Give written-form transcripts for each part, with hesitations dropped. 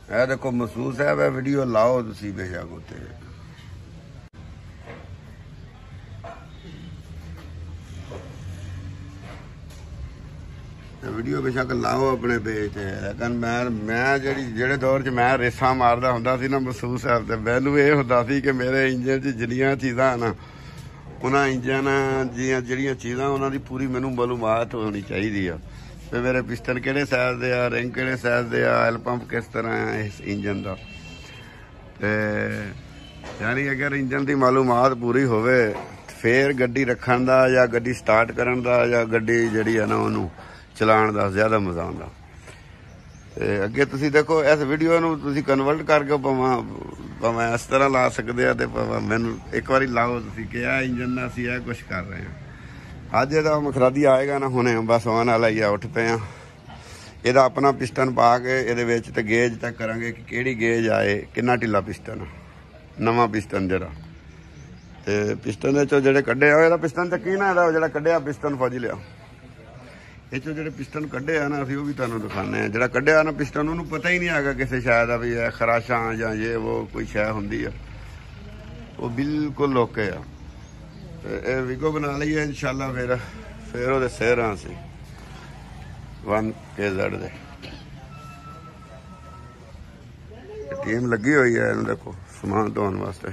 ਇਹ देखो महसूस है वह वीडियो लाओ तुसी बेशक उत्ते वीडियो बेशक लाओ अपने पेज ते लेकिन मैं जेड़े दौर च मैं रेसा मारदा हुंदा सी ना महसूस है ते मैनू ये हुंदा सी कि मेरे इंजन च जिन्नियां चीज़ां ना उन्हां इंजन दियां जिहड़ियां चीज़ां उन्हां दी पूरी मैनू मालूमात होनी चाहिदी आ ते मेरे पिस्टन किहड़े साइज दे आ रिंग किहड़े साइज दे आ ऑयल पंप किस तरह है इस इंजन दा ते यानी अगर इंजन दी मालूमात पूरी होवे फिर गड्डी रखण दा या गड्डी स्टार्ट करन दा या गड्डी जिहड़ी है ना उहनूं चलाण दा ज़्यादा मज़ा आउंदा। ते अगे तुसीं देखो इस वीडियो नूं तुसीं कन्वर्ट करके भावें इस तरह ला सकदे आ ते भावें मैनूं एक बारी लाओ तुसीं कि आ इंजन नाल असीं यह कुछ कर रहे हैं। अज इहदा मखरादी आएगा ना हुणे बस आने वाला ही आ उठ पे आ इहदा अपना पिस्टन पा के इहदे विच ते गेज चेक करांगे कि किहड़ी गेज आए किन्ना ढिला पिस्टन नवां पिस्टन जिहड़ा ते पिस्टन दे चों जिहड़े कड्ढे आ इहदा पिस्टन चक्की ना इहदा जिहड़ा कड्ढिआ पिस्टन फौजी लिआ ਇਹ ਚੋਂ ਜਿਹੜੇ ਪਿਸਟਨ ਕੱਢੇ ਆ ਨਾ ਅਸੀਂ ਉਹ ਵੀ ਤੁਹਾਨੂੰ ਦਿਖਾਉਂਦੇ ਆ। ਜਿਹੜਾ ਕੱਢਿਆ ਨਾ ਪਿਸਟਨ ਉਹਨੂੰ ਪਤਾ ਹੀ ਨਹੀਂ ਹੈਗਾ ਕਿਸੇ ਸ਼ਾਇਦ ਆ ਵੀ ਇਹ ਖਰਾਸ਼ਾਂ ਜਾਂ ਇਹ ਉਹ ਕੋਈ ਸ਼ੈ ਹੁੰਦੀ ਆ ਉਹ ਬਿਲਕੁਲ ਓਕੇ ਆ। ਤੇ ਇਹ ਵੀਗੋ ਬਣਾ ਲਈ ਹੈ ਇਨਸ਼ਾਅੱਲਾ ਫਿਰ ਉਹਦੇ ਸਿਰਾਂ ਅਸੀਂ 1KZ ਦੇ ਟੀਮ ਲੱਗੀ ਹੋਈ ਹੈ ਇਹਨੂੰ ਦੇਖੋ ਸਮਾਨ ਧੋਣ ਵਾਸਤੇ।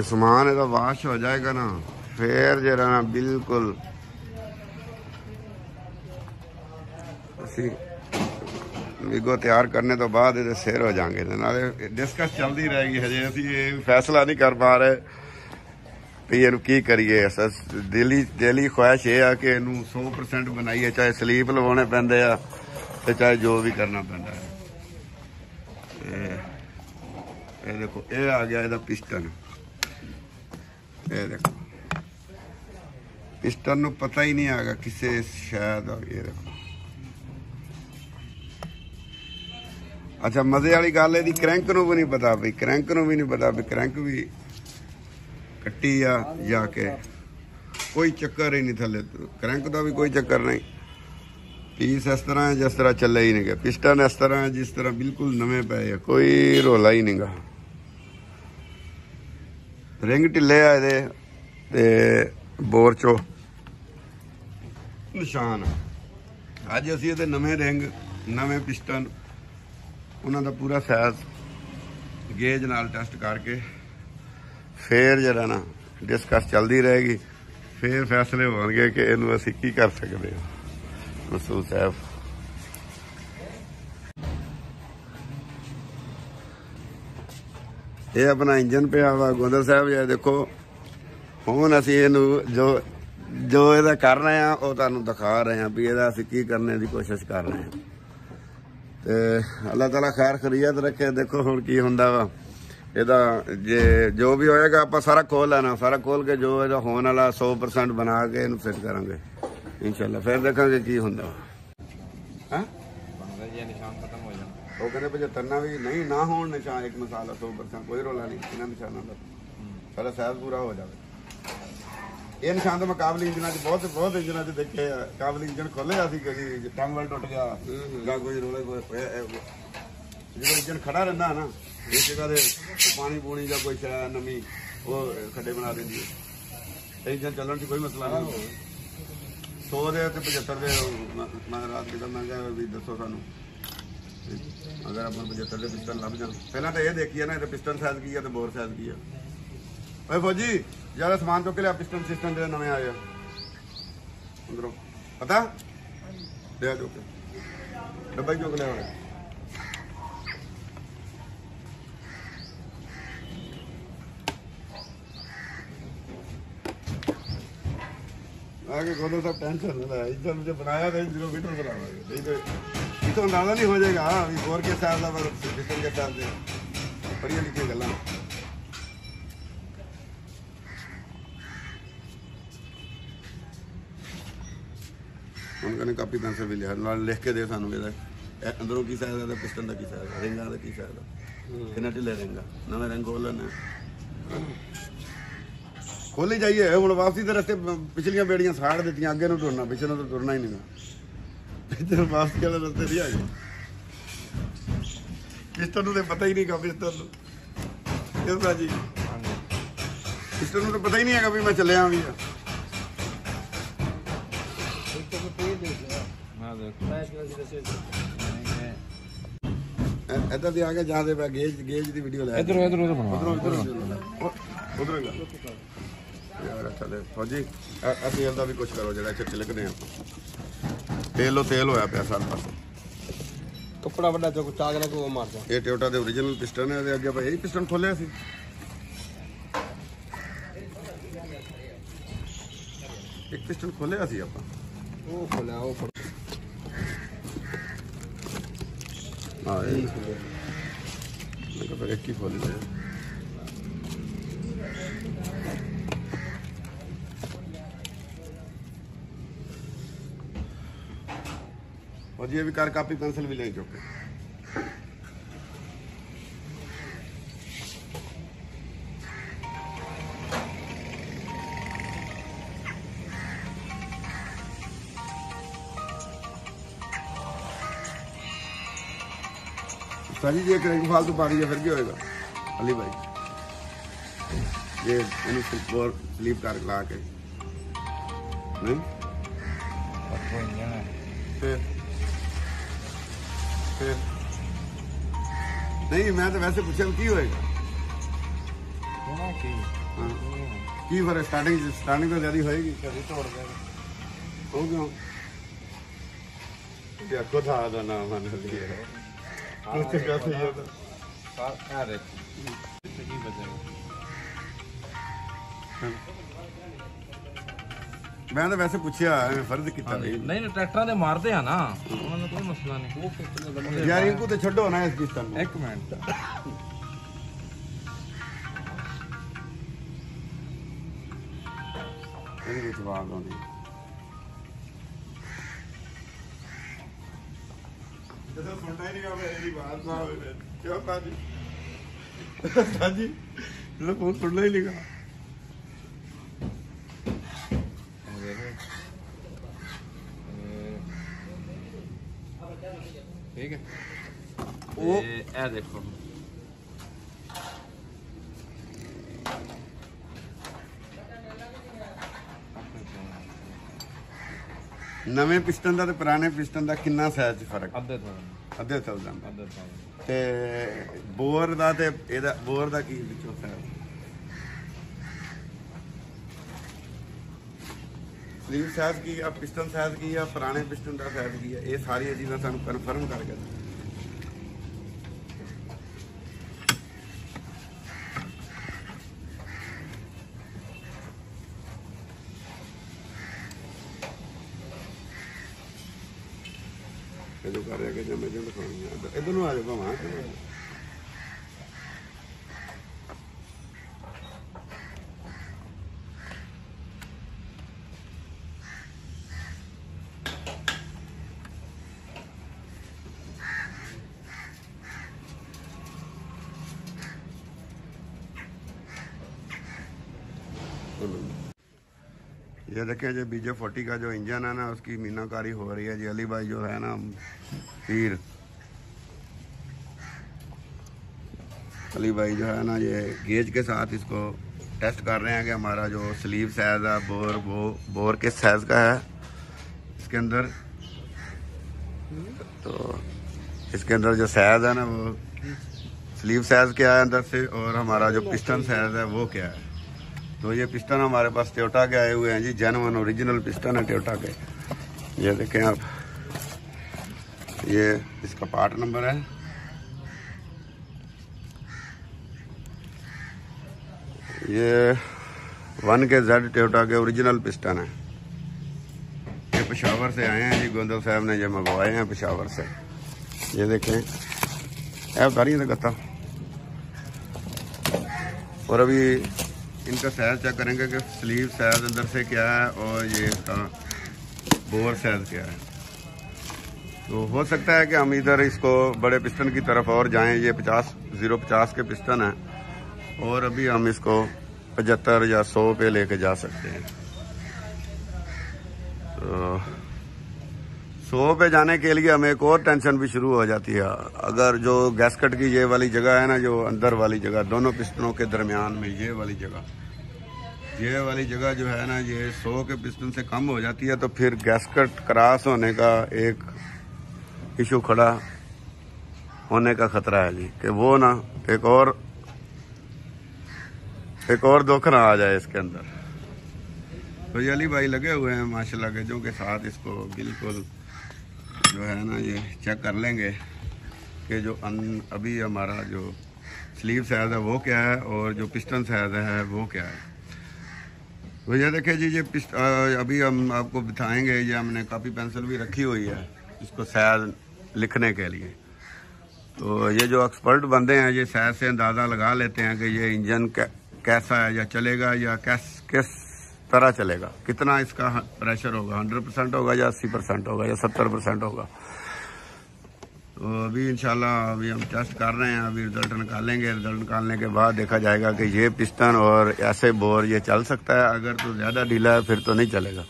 सामान ਇਹਦਾ वाश हो जाएगा ना फिर जरा ना बिल्कुल वीगो तैयार करने तो बाद ये सिर हो जाएंगे नाले डिस्कस चलती रहेगी हजे असी फैसला नहीं कर पा रहे भी इनू की करिए। दिली ख्वाहिश ये है कि इनू 100% बनाइए चाहे स्लीप लवाने पैंदे आ ते चाहे जो भी करना पैंदा है। ये देखो ये आ गया ਇਹਦਾ पिस्टन ये देखो पिस्टन नू पता ही नहीं आएगा किसे शायद ये देखो। अच्छा मजे वाली गल है क्रैंक नू भी नहीं पता भी क्रैंक नू भी नहीं पता भी क्रैंक भी कट्टी आ जाके कोई चक्कर ही नहीं थले क्रैंक का भी कोई चक्कर नहीं। पीस इस तरह है जिस तरह चले ही नहीं गया पिस्टन इस तरह है जिस तरह बिल्कुल नवे पे है कोई रोला ही नहीं गा। रिंग ढिले आए दे ते बोर चो निशान अज असी ये नवे रिंग नवे पिस्टन उन्होंने पूरा साइज गेज नाल टेस्ट करके फिर जरा ना डिस्कस चलती रहेगी फिर फैसले होंगे कि इनू असी की कर सकते हैं। महसूस साहब ये अपना इंजन पे आवा गोंदल साहब ये देखो हुण असी इनू जो जो ये कर रहे हैं वो तुहानू दिखा रहे हैं भी ये असी की करने की कोशिश कर रहे हैं। तो अल्लाह ताला खैर खरीयत रखे। देखो हुण की हुंदा वा ਇਹਦਾ जे जो भी होएगा आप सारा खोल लेना सारा खोल के जो ਇਹਦਾ होने वाला 100% बना के इनू फिट करांगे इंशाल्लाह फिर देखांगे की हुंदा है। वो कहते 75 ना भी नहीं ना हो निशान एक मसाला 100% कोई रोला नहीं इन्होंने निशाना का सारा साइज पूरा हो जाए। ये निशान तो मैं काबली इंजन बहुत इंजन देखे काबली इंजन खोले कभी टंग वाल टुट गया या कोई रोले जो इंजन खड़ा रहता है ना इस जगह पानी पूनी या कोई शायद नमी वो खड्डे बना देंगी है। इंजन चलन से कोई मसला नहीं 100 दे 75 दे मैं रात के मैं भी दसो सानू अगर अपन 75 के पिस्टन लभ जान पहला तो ये देखिए ना पिस्टन साइज की है तो बोर साइज की है। भाई फौजी ज्यादा सामान चुक लिया पिस्टन सिस्टम जो नवे आए अंदरों पता ले चुक डब्बा ही चुक लिया आगे खोलो सब टेंशन ना है इंजन मुझे बनाया था 0 मीटर बनावांगे नहीं तो ये तो अंदाजा नहीं हो जाएगा अभी बोर के साथ दा सिस्टम के साथ दे पढ़िया लिखी गल्ला उन्होंने कापी पेंसिल भी लिया लिख के दे सानू अंदरों की साइज है पिस्टन का की साइज है रिंगा का की साइज है कितना ढिले रिंगा नवा रिंग खोल लेना खोल ही जाइए हम वापसी के रस्ते पिछलियां बेड़ियां साड़ दी अगे ਨੂੰ टुरना पिछले तो टुरना ही नहीं पिछले वापसी वाले रस्ते नहीं आ गए पिस्टन तो पता ही नहीं का पिस्टन जी पिस्टन तो पता ही नहीं है कभी मैं चलिया भी इधर दी आगे जा दे गेज गेज दी वीडियो ले इधर इधर उधर यार चले फौजी तेल का भी कुछ करो जरा छिलकने तेल होया पिया सारे पास कपड़ा बड़ा जो चाग लगे वो मार दो ये टोयोटा दे ओरिजिनल पिस्टन है अगे भाई यही पिस्टन खोलिया सी एक पिस्टन खोलिया सी आपां वो खोला वो हाँ यही खोलिया मैं कहा एक ही खोली है और ये भी कार कापी पेंसिल भी ले चुके सारी जी एक फालतू पा रही है फिर क्या होएगा अली भाई ये स्लीप कर ला के नहीं फिर नहीं मैं तो वैसे पूछा की होएगा की फिर स्टार्टिंग तो ज्यादा होएगी हो क्यों देखो था आधा नाम मैंने लिया कुछ कैसे ये तो मैं तो वैसे पूछा फर्ज किया नहीं ट्रैक्टर दे मारते हैं ना उन्होंने कोई मसला नहीं यार इनको तो छोड़ो ना इस पिस्टन में एक मिनट इनकी जवाब होनी जैसे सुनना ही नहीं का मेरी बात ना क्यों साजी साजी लोग बहुत सुनना ही नहीं का ठीक है वो ए देखो नवे पिस्टन का पुराने पिस्टन का कितना साइज फर्क अद्धे चल जाता ते बोर का बोर का की विचों साइज स्लीव साइज की या पिस्टन साइज की या पुराने पिस्टन का साइज की है ये सारी चीज़ें सानू कन्फर्म करके जो कर रहे जब मैं इधर आ जाओ वहाँ ये देखें जो BJ40 का जो इंजन है ना उसकी मीनाकारी हो रही है जी अली भाई जो है ना पीर अली भाई जो है ना ये गेज के साथ इसको टेस्ट कर रहे हैं कि हमारा जो स्लीव साइज है बोर के साइज का है इसके अंदर तो इसके अंदर जो साइज है ना वो स्लीव साइज क्या है अंदर से और हमारा जो पिस्टन साइज है वो क्या है। तो ये पिस्टन हमारे पास टोयोटा के आए हुए हैं जी जेन्युइन ओरिजिनल पिस्टन है टोयोटा के। ये देखें आप ये इसका पार्ट नंबर है ये 1KZ टोयोटा के ओरिजिनल पिस्टन है। पेशावर से आए हैं जी, गोंदल साहब ने ये मंगवाए हैं पेशावर से। ये देखें, है उतारिए गत्ता। और अभी इनका साइज चेक करेंगे कि स्लीव साइज अंदर से क्या है और ये इसका बोर साइज क्या है। तो हो सकता है कि हम इधर इसको बड़े पिस्टन की तरफ और जाएं। ये 050 के पिस्टन है और अभी हम इसको 75 या 100 पे लेके जा सकते हैं। तो 100 पे जाने के लिए हमें एक और टेंशन भी शुरू हो जाती है। अगर जो गैसकट की ये वाली जगह है ना, जो अंदर वाली जगह दोनों पिस्टनों के दरमियान में ये वाली जगह जो है ना, ये 100 के पिस्टन से कम हो जाती है तो फिर गैसकट क्रॉस होने का एक इशू खड़ा होने का खतरा है जी, कि वो ना एक और धोखा आ जाए इसके अंदर। तो ये अली भाई लगे हुए हैं माशाल्लाह गेजों के साथ, इसको बिल्कुल जो है ना ये चेक कर लेंगे कि जो अभी हमारा जो स्लीव साइज है वो क्या है और जो पिस्टन साइज है वो क्या है। तो ये देखिए जी, ये अभी हम आपको बताएंगे। ये हमने कॉपी पेंसिल भी रखी हुई है इसको साइज लिखने के लिए। तो ये जो एक्सपर्ट बंदे हैं ये साइज से अंदाज़ा लगा लेते हैं कि ये इंजन कैसा है, या चलेगा या किस तरह चलेगा, कितना इसका प्रेशर होगा, 100% होगा या 80% होगा या 70% होगा। तो अभी इंशाल्लाह अभी हम टेस्ट कर रहे हैं, अभी रिजल्ट निकालेंगे। रिजल्ट निकालने के बाद देखा जाएगा कि ये पिस्टन और ऐसे बोर ये चल सकता है। अगर तो ज़्यादा ढीला है फिर तो नहीं चलेगा।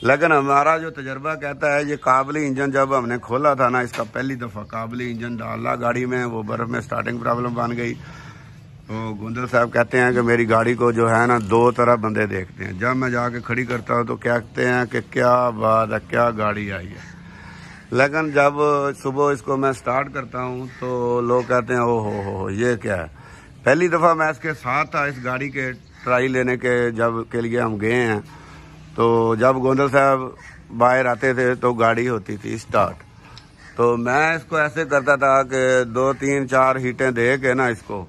लेकिन हमारा जो तजर्बा कहता है, ये काबली इंजन जब हमने खोला था ना, इसका पहली दफ़ा काबली इंजन डाला गाड़ी में, वो बर्फ़ में स्टार्टिंग प्रॉब्लम बन गई। तो गोंदल साहब कहते हैं कि मेरी गाड़ी को जो है ना 2 तरह बंदे देखते हैं। जब मैं जाके खड़ी करता हूँ तो कहते हैं कि क्या बात है, क्या गाड़ी आई है। लेकिन जब सुबह इसको मैं स्टार्ट करता हूँ तो लोग कहते हैं ओ हो ये क्या है। पहली दफ़ा मैं इसके साथ था इस गाड़ी के ट्राई लेने के लिए हम गए हैं। तो जब गोंदल साहब बाहर आते थे तो गाड़ी होती थी स्टार्ट। तो मैं इसको ऐसे करता था कि 2, 3, 4 हीटें दे के ना इसको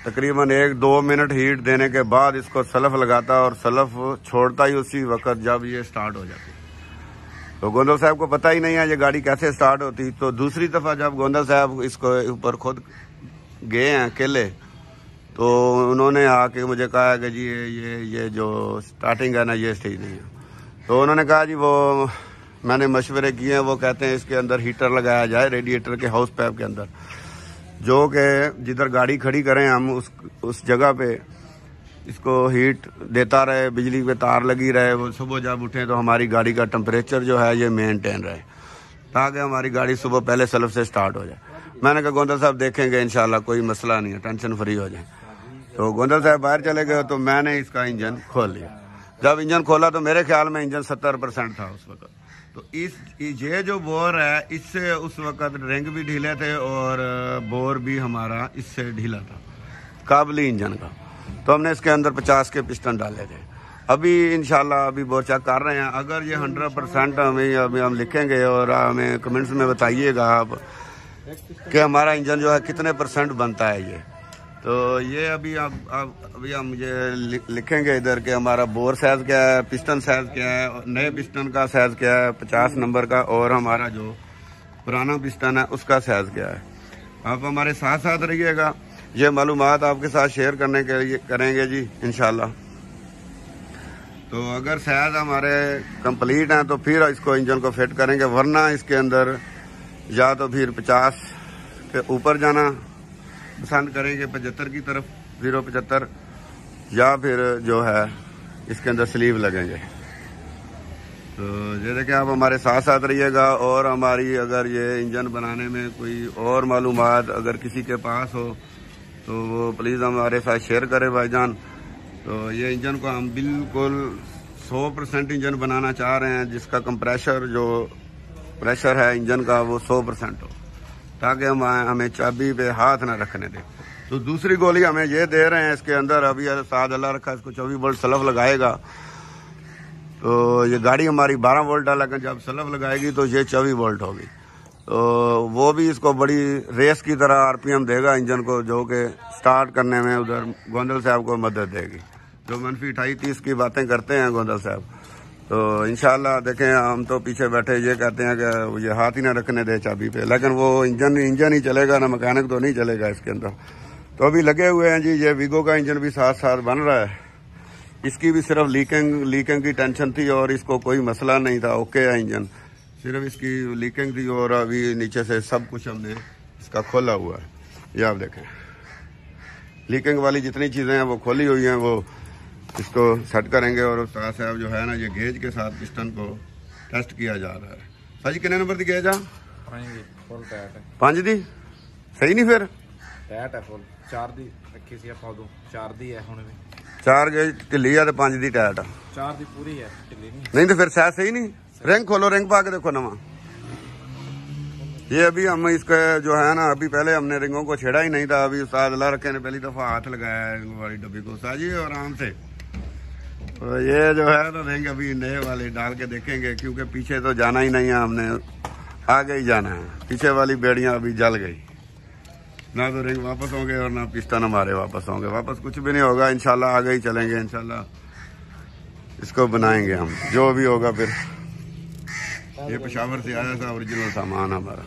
तकरीबन 1-2 मिनट हीट देने के बाद इसको सलफ लगाता और सलफ छोड़ता ही उसी वक्त जब ये स्टार्ट हो जाती। तो गोंदल साहब को पता ही नहीं है ये गाड़ी कैसे स्टार्ट होती। तो दूसरी दफ़ा जब गोंदल साहब इसको ऊपर खुद गए हैं अकेले, तो उन्होंने आके मुझे कहा कि जी ये जो स्टार्टिंग है ना ये सही नहीं है। तो उन्होंने कहा जी वो मैंने मशवरे किए हैं, वो कहते हैं इसके अंदर हीटर लगाया जाए रेडिएटर के हाउस पाइप के अंदर, जो कि जिधर गाड़ी खड़ी करें हम उस जगह पे इसको हीट देता रहे, बिजली पे तार लगी रहे। वो सुबह जब उठें तो हमारी गाड़ी का टेम्परेचर जो है ये मेंटेन रहे, ताकि हमारी गाड़ी सुबह पहले सलफ से स्टार्ट हो जाए। मैंने कहा गोंदल साहब देखेंगे इंशाल्लाह, कोई मसला नहीं है, टेंशन फ्री हो जाए। तो गोंदल साहब बाहर चले गए तो मैंने इसका इंजन खोल लिया। जब इंजन खोला तो मेरे ख्याल में इंजन 70% था उस वक्त। तो ये जो बोर है इससे उस वक्त रिंग भी ढीले थे और बोर भी हमारा इससे ढीला था काबली इंजन का। तो हमने इसके अंदर 50 के पिस्टन डाले थे। अभी इंशाल्लाह अभी बोर चेक कर रहे हैं। अगर ये 100% हमें अभी हम लिखेंगे और हमें कमेंट्स में बताइएगा आप कि हमारा इंजन जो है कितने % बनता है ये। तो ये अभी अभी हम ये लिखेंगे इधर के हमारा बोर साइज क्या है, पिस्टन साइज क्या है, नए पिस्टन का साइज क्या है 50 नंबर का, और हमारा जो पुराना पिस्टन है उसका साइज क्या है। आप हमारे साथ साथ रहिएगा, ये मालूमात आपके साथ शेयर करने के लिए करेंगे जी इंशाल्लाह। तो अगर साइज हमारे कंप्लीट हैं तो फिर इसको इंजन को फिट करेंगे, वरना इसके अंदर या तो फिर 50 के ऊपर जाना पसंद करेंगे, 75 की तरफ 075, या फिर जो है इसके अंदर स्लीव लगेंगे। तो ये देखिए आप हमारे साथ साथ रहिएगा। और हमारी अगर ये इंजन बनाने में कोई और मालूमात अगर किसी के पास हो तो वो प्लीज़ हमारे साथ शेयर करें भाईजान। तो ये इंजन को हम बिल्कुल 100% इंजन बनाना चाह रहे हैं, जिसका कंप्रेशर जो प्रेशर है इंजन का वो 100% हो, ताकि हमें चाबी पे हाथ ना रखने दे। तो दूसरी गोली हमें ये दे रहे हैं इसके अंदर, अभी साथ अल्लाह रखा इसको 24 वोल्ट सलफ लगाएगा। तो ये गाड़ी हमारी 12 वोल्ट है, लेकिन जब सलफ लगाएगी तो ये 24 वोल्ट होगी। तो वो भी इसको बड़ी रेस की तरह RPM देगा इंजन को, जो कि स्टार्ट करने में उधर गोंदल साहब को मदद देगी। जो -28-30 की बातें करते हैं गोंदल साहब, तो इंशाल्लाह देखें, हम तो पीछे बैठे ये कहते हैं कि ये हाथ ही ना रखने दे चाबी पे, लेकिन वो इंजन ही चलेगा ना, मैकेनिक तो नहीं चलेगा इसके अंदर। तो अभी लगे हुए हैं जी। ये वीगो का इंजन भी साथ साथ बन रहा है। इसकी भी सिर्फ लीकिंग की टेंशन थी और इसको कोई मसला नहीं था, ओके है इंजन, सिर्फ इसकी लीकिंग थी। और अभी नीचे से सब कुछ हमने इसका खोला हुआ है। ये आप देखें, लीकिंग वाली जितनी चीज़ें हैं वो खोली हुई हैं, वो इसको सेट करेंगे। और उस्ताद साहब जो है ना, ये गेज के साथ पिस्टन को टेस्ट किया जा रहा है। भाजी कितने नंबर की गेज आ? 5 दी सही नहीं, फिर ਟੈਟ ਹੈ ਫੁੱਲ 4 ਦੀ ਰੱਖੀ ਸੀ ਆਪਾਂ ਉਦੋਂ 4 ਦੀ ਹੈ ਹੁਣ ਵੀ 4 गेज ढिली है तो 5 दी टाइट आ। 4 ਦੀ ਪੂਰੀ ਹੈ ਢਿੱਲੀ नहीं तो फिर शायद सही नहीं। रिंग खोलो, रिंग पा के देखो नवा। ये अभी हम इसका जो है ना, अभी पहले हमने रिंगों को छेड़ा ही नहीं था। अभी उस्ताद अल्लाह रखे ने पहली दफा हाथ लगाया है रिंग वाली डब्बी को। उस्ताद जी आराम से। तो ये जो है ना रिंग अभी नए वाले डाल के देखेंगे, क्योंकि पीछे तो जाना ही नहीं है, हमने आगे ही जाना है। पीछे वाली बेड़ियां अभी जल गई, ना तो रिंग वापस होंगे और ना पिस्टन हमारे वापस होंगे। वापस कुछ भी नहीं होगा इंशाल्लाह, आगे ही चलेंगे इंशाल्लाह। इसको बनाएंगे हम, जो भी होगा। फिर ये पेशावर से आया था ओरिजिनल सामान हमारा।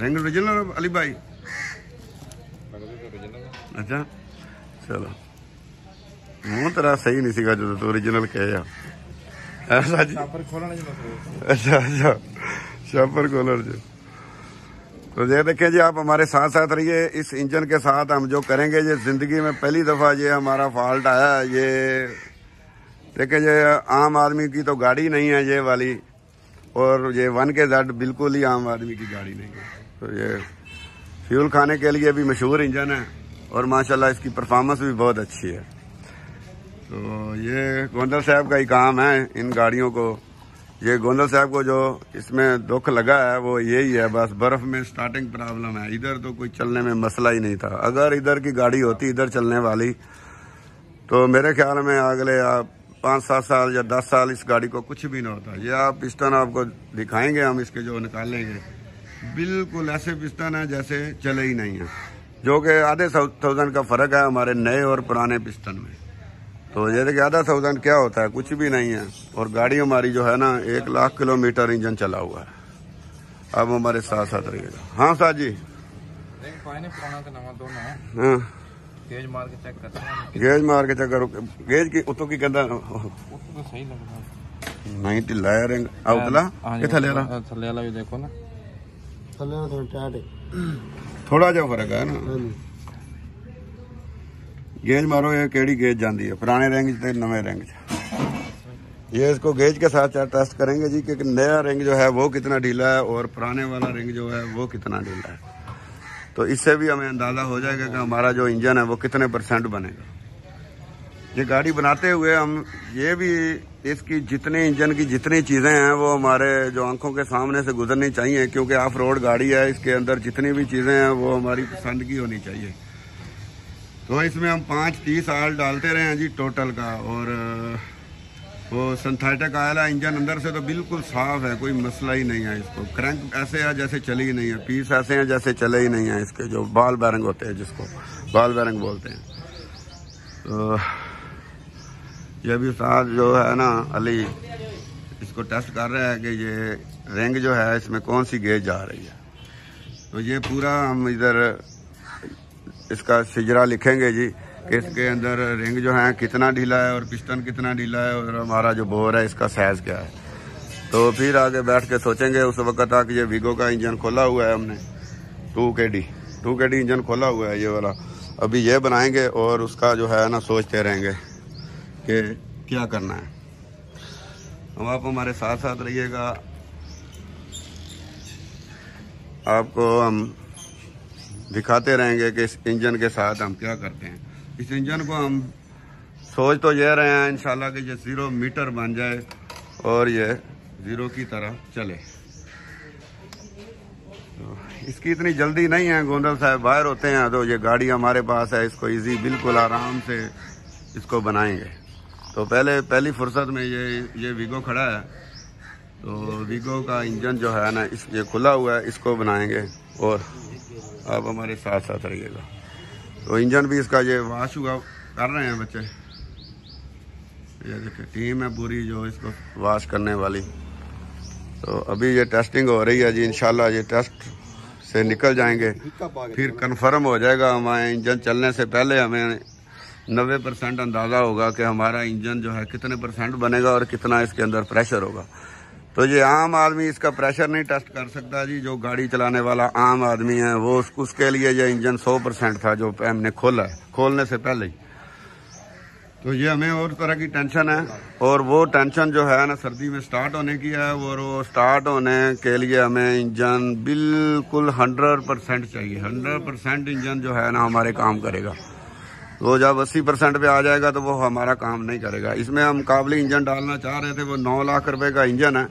रिंग ओरिजिनल अली भाई? अच्छा चलो, मुंह तेरा सही नहीं सीगा जो तो ओरिजिनल कहे ऐसा जी। अच्छा अच्छा, शापर कॉलर जो। तो ये देखिए जी, आप हमारे साथ साथ रहिए। इस इंजन के साथ हम जो करेंगे, ये जिंदगी में पहली दफा ये हमारा फॉल्ट आया। ये देखिए, ये आम आदमी की तो गाड़ी नहीं है ये वाली, और ये 1KZ बिल्कुल ही आम आदमी की गाड़ी नहीं है। तो ये फ्यूल खाने के लिए भी मशहूर इंजन है और माशाल्लाह इसकी परफॉर्मेंस भी बहुत अच्छी है। तो ये गोंदल साहब का ही काम है इन गाड़ियों को। ये गोंदल साहब को जो इसमें दुख लगा है वो यही है, बस बर्फ में स्टार्टिंग प्रॉब्लम है। इधर तो कोई चलने में मसला ही नहीं था। अगर इधर की गाड़ी होती इधर चलने वाली, तो मेरे ख्याल में अगले 5-7 साल या 10 साल इस गाड़ी को कुछ भी ना होता। ये आप पिस्टन आपको दिखाएंगे हम, इसके जो निकालेंगे बिल्कुल ऐसे पिस्टन है जैसे चले ही नहीं है, जो कि आधे थाउजेंड का फर्क है हमारे नए और पुराने पिस्टन में। तो ये देखिए, आधा थाउजेंड क्या होता है, कुछ भी नहीं है। और गाड़ी हमारी जो है ना 1 लाख किलोमीटर इंजन चला हुआ है। अब हमारे साथ साथ रहिएगा। हाँ साथ जी, हाँ गेज मार के चेक करते हैं। गेज मार के चेक करो। गेज की उतो की कहता सही लगता नहीं, ढिला है रिंग उतला के थले वाला। थले वाला भी देखो ना, थले वाला थोड़ा टाइट है, थोड़ा जा फर्क है ना। गेज मारो, ये केड़ी गेज जाती है, पुराने रिंग से नवे रिंग। ये इसको गेज के साथ टेस्ट करेंगे जी कि नया रिंग जो है वो कितना ढीला है और पुराने वाला रिंग जो है वो कितना ढीला है। तो इससे भी हमें अंदाजा हो जाएगा कि हमारा जो इंजन है वो कितने % बनेगा। ये गाड़ी बनाते हुए हम ये भी इसकी जितने इंजन की जितनी चीज़ें हैं वो हमारे जो आंखों के सामने से गुजरनी चाहिए, क्योंकि ऑफ रोड गाड़ी है। इसके अंदर जितनी भी चीज़ें हैं वो हमारी पसंद की होनी चाहिए। तो इसमें हम 5-30 आयल डालते रहे हैं जी टोटल का। और वो सिंथेटिक आयल है, इंजन अंदर से तो बिल्कुल साफ है, कोई मसला ही नहीं है। इसको क्रैंक ऐसे है जैसे चली ही नहीं है, पीस ऐसे हैं जैसे चले ही नहीं है। इसके जो बॉल बैरिंग होते हैं, जिसको बॉल बैरिंग बोलते हैं। तो ये भी साथ जो है ना अली इसको टेस्ट कर रहा है कि ये रिंग जो है इसमें कौन सी गेज जा रही है। तो ये पूरा हम इधर इसका सिजरा लिखेंगे जी कि इसके अंदर रिंग जो है कितना ढीला है और पिस्टन कितना ढीला है और हमारा जो बोर है इसका साइज क्या है। तो फिर आगे बैठ के सोचेंगे। उस वक्त तक ये वीगो का इंजन खोला हुआ है हमने, 2KD इंजन खोला हुआ है ये वाला। अभी ये बनाएंगे और उसका जो है ना सोचते रहेंगे कि क्या करना है। अब आप हमारे साथ साथ रहिएगा, आपको हम दिखाते रहेंगे कि इस इंजन के साथ हम क्या करते हैं। इस इंजन को हम सोच तो ये रहे हैं इंशाल्लाह कि ये 0 मीटर बन जाए और ये 0 की तरह चले। तो इसकी इतनी जल्दी नहीं है, गोंदल साहब बाहर होते हैं तो ये गाड़ी हमारे पास है, इसको इजी बिल्कुल आराम से इसको बनाएंगे। तो पहली फुर्सत में ये वीगो खड़ा है, तो वीगो का इंजन जो है ना ये खुला हुआ है, इसको बनाएंगे और आप हमारे साथ साथ रहिएगा। तो इंजन भी इसका ये वाश हुआ कर रहे हैं बच्चे, ये देखिए टीम है पूरी जो इसको वॉश करने वाली। तो अभी ये टेस्टिंग हो रही है जी, इंशाल्लाह ये टेस्ट से निकल जाएंगे, फिर कंफर्म हो जाएगा। हमारे इंजन चलने से पहले हमें 90% अंदाज़ा होगा कि हमारा इंजन जो है कितने % बनेगा और कितना इसके अंदर प्रेशर होगा। तो ये आम आदमी इसका प्रेशर नहीं टेस्ट कर सकता जी। जो गाड़ी चलाने वाला आम आदमी है वो उसके लिए ये इंजन 100% था जो हमने खोला है, खोलने से पहले ही। तो ये हमें और तरह की टेंशन है, और वो टेंशन जो है ना सर्दी में स्टार्ट होने की है, और वो स्टार्ट होने के लिए हमें इंजन बिल्कुल 100% चाहिए। 100% इंजन जो है ना हमारे काम करेगा। तो जब 80% पे आ जाएगा तो वो हमारा काम नहीं करेगा। इसमें हम काबली इंजन डालना चाह रहे थे, वो 9 लाख रुपए का इंजन है,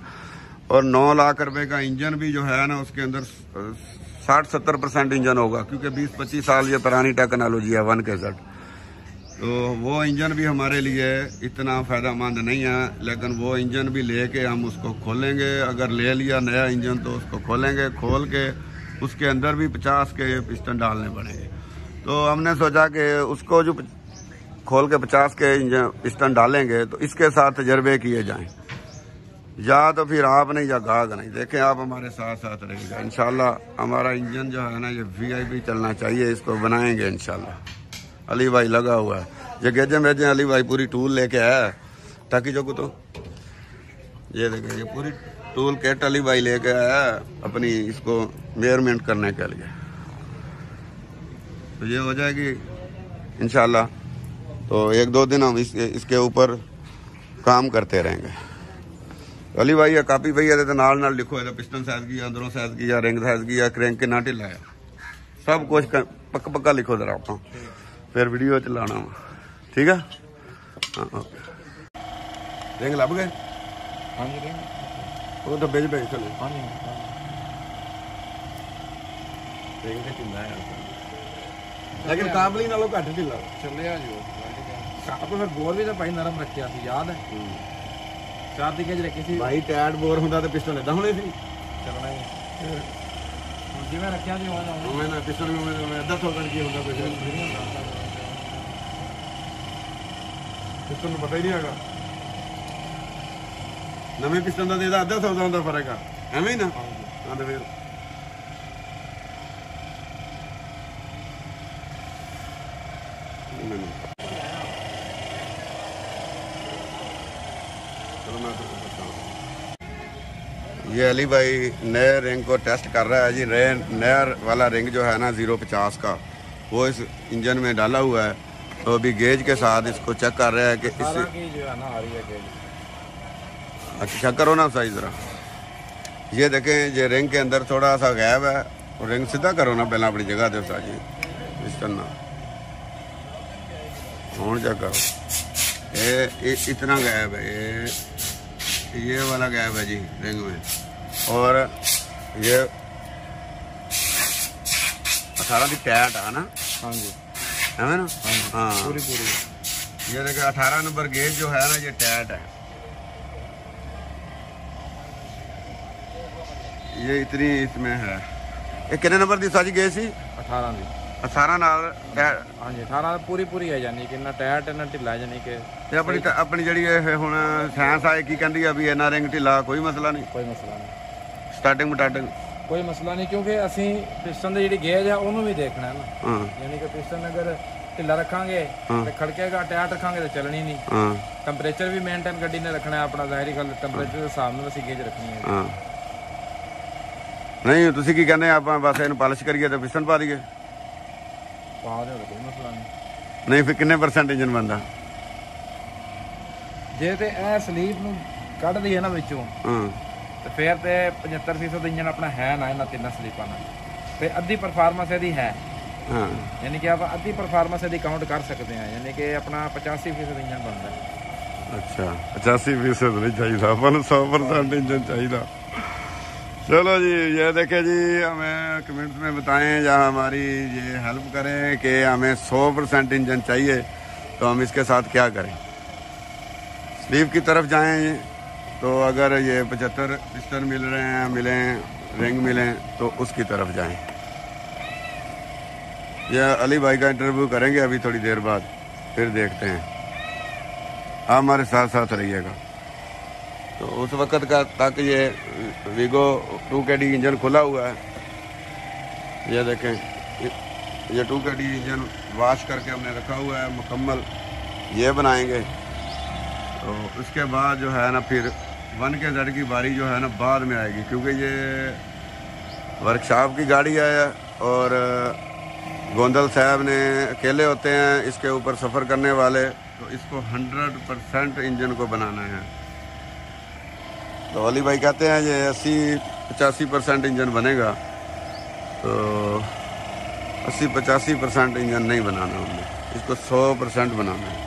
और 9 लाख रुपए का इंजन भी जो है ना उसके अंदर 60-70% इंजन होगा, क्योंकि 20-25 साल ये पुरानी टेक्नोलॉजी है 1KZ। तो वो इंजन भी हमारे लिए इतना फ़ायदेमंद नहीं है, लेकिन वो इंजन भी लेके हम उसको खोलेंगे। अगर ले लिया नया इंजन तो उसको खोलेंगे, खोल के उसके अंदर भी 50 के पिस्टन डालने पड़ेंगे। तो हमने सोचा कि उसको जो खोल के 50 के इंजन पिस्टन डालेंगे तो इसके साथ तजर्बे किए जाएं, या तो फिर आप नहीं या गाहक नहीं। देखें आप हमारे साथ साथ रहेगा इंशाल्लाह। हमारा इंजन जो है ना ये VIP चलना चाहिए, इसको बनाएंगे इंशाल्लाह। अली भाई लगा हुआ है, ये गेजे मेजे अली भाई पूरी टूल लेके आया ताकि जो को तो ये देखें ये पूरी टूल किट अली भाई लेके आया अपनी इसको मेजरमेंट करने के लिए। तो ये हो जाएगी इंशाल्लाह। तो 1-2 दिन हम इसके ऊपर काम करते रहेंगे। अली भाई या कापी भैया तो नाल लिखो है पिस्टन साइज की, अंदरों साइज की, या रिंग साइज की, या क्रैंक के ना ढिला है, सब कुछ पक्का लिखो जरा आप, फिर वीडियो चलाना वा। ठीक है हाँ ओके। रिंग लभ गए? हाँ जी वो डब्बे च भेज चले। हाँ जी रिंग ते ढिला है लेकिन काबली नालों घट ढिला ਚੱਲਿਆ ਜੀ ਆਪਾਂ ਫਿਰ ਬੋਰ ਵੀ ਤਾਂ ਭਾਈ ਨਰਮ ਰੱਖਿਆ ਸੀ, ਯਾਦ ਹੈ 4 ਦੀ ਗੇਜ ਰੱਖੀ ਸੀ ਭਾਈ ਟਾਇਰ ਬੋਰ ਹੁੰਦਾ ਤੇ ਪਿਸਟਨ ਇਦਾਂ ਹੋਣੇ ਸੀ ਚੱਲਣਾ ਹੀ। ਹੁਣ ਜਿਵੇਂ ਰੱਖਿਆ ਸੀ ਉਵੇਂ ਨਾ ਪਿਸਟਨ ਵੀ ਉਵੇਂ ਅੱਧਾ ਥੋੜ੍ਹਾ ਕੀ ਹੁੰਦਾ ਪਿਸਟਨ ਨੂੰ ਪਤਾ ਹੀ ਨਹੀਂ ਹੈਗਾ। ਨਵੇਂ ਪਿਸਟਨ ਦਾ ਤੇ ਇਹਦਾ ਅੱਧਾ ਸੌਦਾ ਹੁੰਦਾ ਫਰਕ ਆ, ਐਵੇਂ ਹੀ ਨਾ। ਹਾਂ ਤੇ ਫਿਰ ये अली भाई नए रिंग को टेस्ट कर रहा है जी। नया वाला रिंग जो है ना 050 का वो इस इंजन में डाला हुआ है। तो अभी गेज के साथ इसको चेक कर रहा है कि इससे जो है ना आ रही है गेज। अच्छा चेक करो ना सही जरा। ये देखें ये रिंग के अंदर थोड़ा सा गैप है, और रिंग सीधा करो ना पहले अपनी जगह दे जी इस तरह हूँ चेक करो। ये इतना गैप है, ये वाला गैप है जी रिंग में, और ये 18 की टैट है ना। हाँ जी है ना। हाँ पूरी ये देखिए 18 नंबर गेज जो है ना ये टैट है। ये इतनी इसमें है। ये कितने नंबर की साजी गेज सी? 18 ਦੀ 18 ਨਾਲ हाँ जी 18 पूरी है, यानी कि ना टायट ना ढिला, यानी कि ਤੇ ਆਪਣੀ ਜਿਹੜੀ ਇਹ ਹੁਣ ਸਾਇੰਸ ਆਏ ਕੀ ਕਹਿੰਦੀ ਆ ਵੀ ਇਹਨਾਂ ਰਿੰਗ ਢਿੱਲਾ ਕੋਈ ਮਸਲਾ ਨਹੀਂ, कोई मसला नहीं, ਸਟਾਰਟਿੰਗ ਮਟਾਟਿੰਗ कोई मसला नहीं, क्योंकि ਅਸੀਂ ਪਿਸਟਨ ਦੀ ਜਿਹੜੀ ਗੇਜ ਹੈ ਉਹਨੂੰ ਵੀ ਦੇਖਣਾ ਹੈ ਨਾ। ਹਾਂ यानी कि पिस्टन अगर ढिला रखांगे तो खड़केगा, टायट रखांगे तो चलनी नहीं। ਹਾਂ टैंपरेचर भी मेनटेन गड्डी ने रखना है अपना, ज़ाहिरी गल टैंपरेचर के हिसाब ਨਾਲ ਅਸੀਂ ਗੇਜ ਰੱਖਣੀ ਹੈ। ਹਾਂ ਨਹੀਂ ਤੁਸੀਂ ਕੀ ਕਹਿੰਦੇ ਆਪਾਂ ਬਸ ਇਹਨੂੰ ਪਾਲਿਸ਼ ਕਰੀਏ ਤੇ ਪਿਸਟਨ ਪਾ ਦਈਏ? ਪਾ ਦਿਓ, ਕੋਈ ਮਸਲਾ ਨਹੀਂ। ਨਹੀਂ ਫਿਰ ਕਿੰਨੇ % ਇੰਜਨ ਬੰਦਾ? ਜੇ ਤੇ ਇਹ ਸਲੀਪ ਨੂੰ ਕੱਢ ਦਈਏ ਨਾ ਵਿੱਚੋਂ ਹਾਂ ਤੇ ਫਿਰ ਤੇ 75% ਇੰਜਨ ਆਪਣਾ ਹੈ ਨਾ ਇਹਨਾਂ ਤਿੰਨਾਂ ਸਲੀਪਾਂ ਨਾਲ, ਤੇ ਅੱਧੀ ਪਰਫਾਰਮੈਂਸ ਇਹਦੀ ਹੈ। ਹਾਂ यानी कि आप अद्धी परफॉर्मेंस यदि काउंट कर सकते हैं, यानी कि अपना 85% इंजन बनता है। अच्छा 85% नहीं चाहिए, अपन 100% इंजन चाहिए। चलो जी ये देखे जी, हमें कमेंट्स में बताएं या हमारी ये हेल्प करें कि हमें 100% इंजन चाहिए तो हम इसके साथ क्या करें। स्लीव की तरफ जाएं तो अगर ये 75 पिस्टन मिल रहे हैं, मिलें रिंग मिलें तो उसकी तरफ जाएं। यह अली भाई का इंटरव्यू करेंगे अभी थोड़ी देर बाद, फिर देखते हैं। आप हमारे साथ साथ रहिएगा। तो उस वक्त का तक ये वीगो 2KD इंजन खुला हुआ है। ये देखें, ये 2KD इंजन वॉश करके हमने रखा हुआ है मुकम्मल। ये बनाएंगे तो उसके बाद जो है ना फिर 1KZ की बारी जो है ना बाद में आएगी, क्योंकि ये वर्कशॉप की गाड़ी है और गोंदल साहब ने अकेले होते हैं इसके ऊपर सफ़र करने वाले, तो इसको 100% इंजन को बनाना है। तो अली भाई कहते हैं ये 80-85% इंजन बनेगा, तो 80-85% इंजन नहीं बनाना हमने, इसको 100% बनाना है।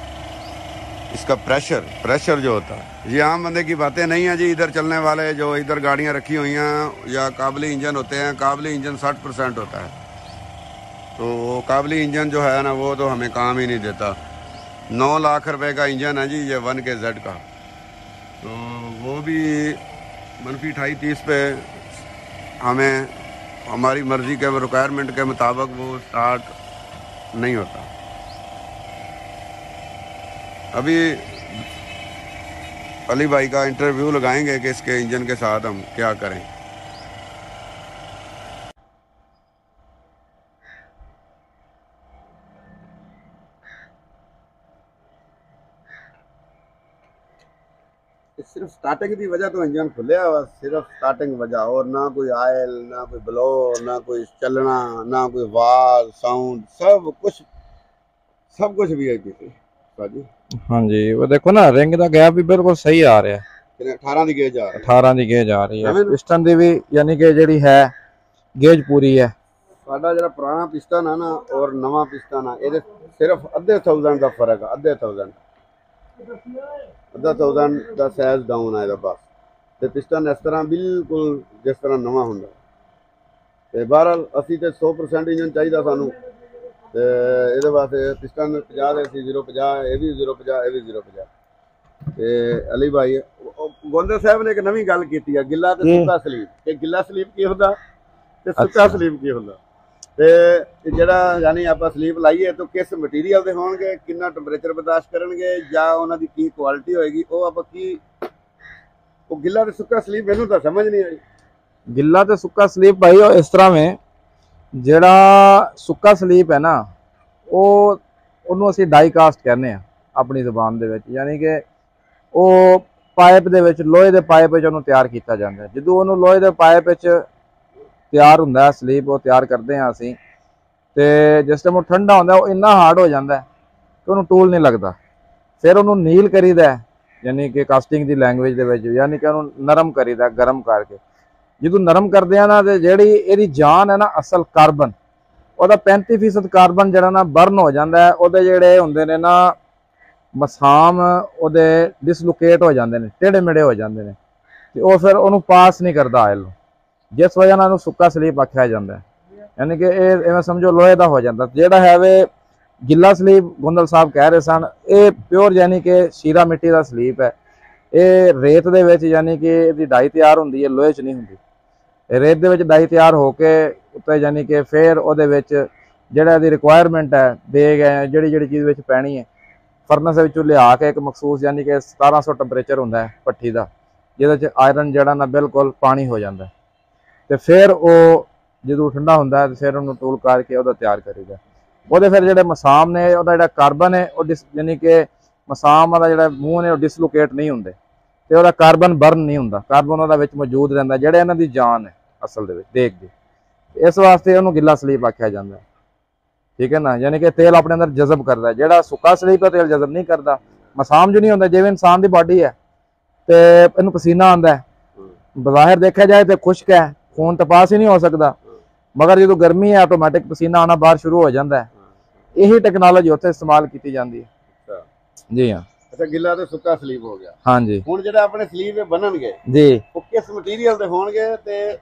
इसका प्रेशर जो होता है, ये आम बंदे की बातें नहीं है जी। इधर चलने वाले जो इधर गाड़ियां रखी हुई हैं या काबली इंजन होते हैं, काबली इंजन 60% होता है। तो वो काबली इंजन जो है ना वो तो हमें काम ही नहीं देता। 9 लाख रुपए का इंजन है जी ये 1KZ का, तो वो भी -28-30 पे हमें हमारी मर्ज़ी के रिक्वायरमेंट के मुताबिक वो स्टार्ट नहीं होता। अभी अली भाई का इंटरव्यू लगाएंगे कि इसके इंजन के साथ हम क्या करें। सिर्फ स्टार्टिंग की वजह तो इंजन खुले हुआ, सिर्फ स्टार्टिंग वजह, और ना कोई आयल, ना कोई ब्लो, ना कोई चलना, ना कोई आवाज साउंड, सब कुछ भी है किसी भाजी। हाँ जी, वो देखो ना रिंग का गैप भी बिल्कुल सही आ रहा है। 18 ਦੀ ਗੇਜ ਆ 18 ਦੀ ਗੇਜ ਆ ਰਹੀ ਹੈ। ਪਿਸਟਨ ਦੀ ਵੀ ਯਾਨੀ ਕਿ ਜਿਹੜੀ ਹੈ ਗੇਜ ਪੂਰੀ ਹੈ। ਸਾਡਾ ਜਿਹੜਾ ਪੁਰਾਣਾ ਪਿਸਟਨ ਆ ਨਾ ਔਰ ਨਵਾਂ ਪਿਸਟਨ ਆ, ਇਹਦੇ ਸਿਰਫ ਅੱਧੇ 1000 ਦਾ ਫਰਕ ਆ, ਅੱਧੇ 1000 ਦਾ ਸਾਈਜ਼ ਡਾਊਨ ਆ ਇਹਦਾ ਬਸ। ਤੇ ਪਿਸਟਨ ਇਸ ਤਰ੍ਹਾਂ ਬਿਲਕੁਲ ਜਿਸ ਤਰ੍ਹਾਂ ਨਵਾਂ ਹੁੰਦਾ। ਤੇ ਬਹਰਹਾਲ ਅਸੀਂ ਤੇ 100% ਇੰਜਨ ਚਾਹੀਦਾ ਸਾਨੂੰ, ਤੇ ਇਹਦੇ ਵਾਸਤੇ ਪਿਸਟਨ 50 ਦੇ ਸੀ 050, ਇਹ ਵੀ 050, ਇਹ ਵੀ 050। ਤੇ ਅਲੀ ਭਾਈ ਗੋਂਦਲ ਸਾਹਿਬ ਨੇ ਇੱਕ ਨਵੀਂ ਗੱਲ ਕੀਤੀ ਆ, ਗਿੱਲਾ ਤੇ ਸੁੱਕਾ ਸਲੀਪ, ਕਿ ਗਿੱਲਾ ਸਲੀਪ ਕੀ ਹੁੰਦਾ ਤੇ ਸੁੱਕਾ ਸਲੀਪ ਕੀ ਹੁੰਦਾ। ਤੇ ਜਿਹੜਾ ਯਾਨੀ ਆਪਾਂ ਸਲੀਪ ਲਾਈਏ ਤਾਂ ਕਿਸ ਮਟੀਰੀਅਲ ਦੇ ਹੋਣਗੇ, ਕਿੰਨਾ ਟੈਂਪਰੇਚਰ ਬਰਦਾਸ਼ਤ ਕਰਨਗੇ, ਜਾਂ ਉਹਨਾਂ ਦੀ ਕੀ ਕੁਆਲਿਟੀ ਹੋਏਗੀ, ਉਹ ਆਪਾਂ ਕੀ, ਉਹ ਗਿੱਲਾ ਤੇ ਸੁੱਕਾ ਸਲੀਪ ਮੈਨੂੰ ਤਾਂ ਸਮਝ ਨਹੀਂ ਆਈ। ਗਿੱਲਾ ਤੇ ਸੁੱਕਾ ਸਲੀਪ ਭਾਈ ਉਹ ਇਸ ਤਰ੍ਹਾਂ ਵੇ, ਜਿਹੜਾ ਸੁੱਕਾ ਸਲੀਪ ਹੈ ਨਾ ਉਹਨੂੰ ਅਸੀਂ ਡਾਈ ਕਾਸਟ ਕਹਿੰਦੇ ਆ ਆਪਣੀ ਜ਼ੁਬਾਨ ਦੇ ਵਿੱਚ, ਯਾਨੀ ਕਿ ਉਹ ਪਾਈਪ ਦੇ ਵਿੱਚ, ਲੋਹੇ ਦੇ ਪਾਈਪ ਵਿੱਚ ਉਹਨੂੰ ਤਿਆਰ ਕੀਤਾ ਜਾਂਦਾ। ਜਦੋਂ ਉਹਨੂੰ ਲੋਹੇ ਦੇ ਪਾਈਪ ਵਿੱਚ ਤਿਆਰ ਹੁੰਦਾ ਸਲੀਪ, ਉਹ ਤਿਆਰ ਕਰਦੇ ਹਾਂ ਅਸੀਂ, ਤੇ ਜਿਸ ਟਾਈਮ ਉਹ ਠੰਡਾ ਹੁੰਦਾ ਉਹ ਇੰਨਾ ਹਾਰਡ ਹੋ ਜਾਂਦਾ ਕਿ ਉਹਨੂੰ ਟੂਲ ਨਹੀਂ ਲੱਗਦਾ। ਫਿਰ ਉਹਨੂੰ ਨੀਲ ਕਰੀਦਾ, ਯਾਨੀ ਕਿ ਕਾਸਟਿੰਗ ਦੀ ਲੈਂਗੁਏਜ ਦੇ ਵਿੱਚ, ਯਾਨੀ ਕਿ ਉਹਨੂੰ ਨਰਮ ਕਰੀਦਾ ਗਰਮ ਕਰਕੇ। ਜਦੋਂ ਨਰਮ ਕਰਦੇ ਆ ਨਾ ਤੇ ਜਿਹੜੀ ਇਹਦੀ ਜਾਨ ਹੈ ਨਾ ਅਸਲ ਕਾਰਬਨ, ਉਹਦਾ 35% ਕਾਰਬਨ ਜਿਹੜਾ ਨਾ ਬਰਨ ਹੋ ਜਾਂਦਾ। ਉਹਦੇ ਜਿਹੜੇ ਹੁੰਦੇ ਨੇ ਨਾ ਮਸਾਮ, ਉਹਦੇ ਡਿਸਲੋਕੇਟ ਹੋ ਜਾਂਦੇ ਨੇ, ਟੇੜੇ ਮੇੜੇ ਹੋ ਜਾਂਦੇ ਨੇ, ਤੇ ਉਹ ਫਿਰ ਉਹਨੂੰ ਪਾਸ ਨਹੀਂ ਕਰਦਾ ਆਇਲ ਨੂੰ, ਜਿਸ ਵਜ੍ਹਾ ਨਾਲ ਉਹਨੂੰ ਸੁੱਕਾ ਸਲੀਪ ਆਖਿਆ ਜਾਂਦਾ। ਯਾਨੀ ਕਿ ਇਹ ਐਵੇਂ ਸਮਝੋ ਲੋਹੇ ਦਾ ਹੋ ਜਾਂਦਾ। ਜਿਹੜਾ ਹੈ ਵੇ ਗਿੱਲਾ ਸਲੀਪ ਗੋਂਦਲ ਸਾਹਿਬ ਕਹਿ ਰਹੇ ਸਨ, ਇਹ ਪਿਓਰ ਯਾਨੀ ਕਿ ਸ਼ੀਰਾ ਮਿੱਟੀ ਦਾ ਸਲੀਪ ਹੈ। ਇਹ ਰੇਤ ਦੇ ਵਿੱਚ ਯਾਨੀ ਕਿ ਇਹਦੀ ਡਾਈ ਤਿਆਰ ਹੁੰਦੀ ਹੈ, ਲੋਹੇ 'ਚ ਨਹੀਂ ਹੁੰਦੀ। ਇਹ ਰੇਤ ਦੇ ਵਿੱਚ ਡਾਈ ਤਿਆਰ ਹੋ ਕੇ ਉੱਤੇ ਯਾਨੀ ਕਿ ਫਿਰ ਉਹਦੇ ਵਿੱਚ ਜਿਹੜਾ ਇਹਦੀ ਰਿਕੁਆਇਰਮੈਂਟ ਹੈ ਦੇ ਗਏ, ਜਿਹੜੀ ਚੀਜ਼ ਵਿੱਚ ਪੈਣੀ ਹੈ, ਫਰਨਸ ਵਿੱਚੋਂ ਲਿਆ ਕੇ ਇੱਕ ਮਖਸੂਸ ਯਾਨੀ ਕਿ 1700 ਟੈਂਪਰੇਚਰ ਹੁੰਦਾ ਹੈ ਭੱਠੀ ਦਾ, ਜਿਹਦੇ 'ਚ ਆਇਰਨ ਜਿਹੜਾ ਨਾ ਬਿਲਕੁਲ ਪਾਣੀ ਹੋ ਜਾਂਦਾ। ਤੇ ਫਿਰ ਉਹ ਜਦੋਂ ਠੰਡਾ ਹੁੰਦਾ ਹੈ ਫਿਰ ਉਹਨੂੰ ਟੂਲ ਕਰਕੇ ਉਹਦਾ ਤਿਆਰ ਕਰੀਦਾ। ਉਹਦੇ ਫਿਰ ਜਿਹੜੇ ਮਸਾਮ ਨੇ, ਉਹਦਾ ਜਿਹੜਾ ਕਾਰਬਨ ਹੈ ਉਹ ਯਾਨੀ ਕਿ ਮਸਾਮ ਦਾ ਜਿਹੜਾ ਮੂੰਹ ਨੇ ਉਹ ਡਿਸਲੋਕੇਟ ਨਹੀਂ ਹੁੰਦੇ, ਤੇ ਉਹਦਾ ਕਾਰਬਨ ਬਰਨ ਨਹੀਂ ਹੁੰਦਾ, ਕਾਰਬਨ ਉਹਦਾ ਵਿੱਚ ਮੌਜੂਦ ਰਹਿੰਦਾ, ਜਿਹੜੇ ਇਹਨਾਂ ਦੀ ਜਾਨ ਹੈ ਅਸਲ ਦੇ ਵਿੱਚ ਦੇਖ ਦੀ। ਇਸ ਵਾਸਤੇ ਉਹਨੂੰ ਗਿੱਲਾ ਸਲੀਪ ਆਖਿਆ ਜਾਂਦਾ। ਠੀਕ ਹੈ ਨਾ, ਯਾਨੀ ਕਿ ਤੇਲ ਆਪਣੇ ਅੰਦਰ ਜਜ਼ਬ ਕਰਦਾ। ਜਿਹੜਾ ਸੁੱਕਾ ਸਲੀਪ ਹੈ ਤੇਲ ਜਜ਼ਬ ਨਹੀਂ ਕਰਦਾ। ਮਸਾਮ ਜੋ ਨਹੀਂ ਹੁੰਦਾ, ਜਿਵੇਂ ਇਨਸਾਨ ਦੀ ਬਾਡੀ ਹੈ ਤੇ ਇਹਨੂੰ ਪਸੀਨਾ ਆਉਂਦਾ ਹੈ, ਬਜ਼ਾਹਿਰ ਦੇਖਿਆ ਜਾਏ ਤੇ ਖੁਸ਼ਕ ਹੈ, ਖੂਨ ਤਾਂ ਪਾਸ ਹੀ ਨਹੀਂ ਹੋ ਸਕਦਾ, ਮਗਰ ਜਦੋਂ ਗਰਮੀ ਹੈ ਆਟੋਮੈਟਿਕ ਪਸੀਨਾ ਆਉਣਾ ਬਾਹਰ ਸ਼ੁਰੂ ਹੋ ਜਾਂਦਾ ਹੈ। ਇਹੀ ਟੈਕਨੋਲੋਜੀ ਉੱਥੇ ਇਸਤੇਮਾਲ ਕੀਤੀ ਜਾਂਦੀ ਹੈ। ਜੀ ਹਾਂ। ਅੱਛਾ, ਗਿੱਲਾ ਤੇ ਸੁੱਕਾ ਸਲੀਪ ਹੋ ਗਿਆ। ਹਾਂਜੀ। ਹੁਣ ਜਿਹੜਾ ਆਪਣੇ ਸਲੀਪ ਬਣਨਗੇ ਜੀ, ਉਹ ਕਿਸ ਮਟੀਰੀਅਲ ਦੇ ਹੋਣਗੇ, ਤੇ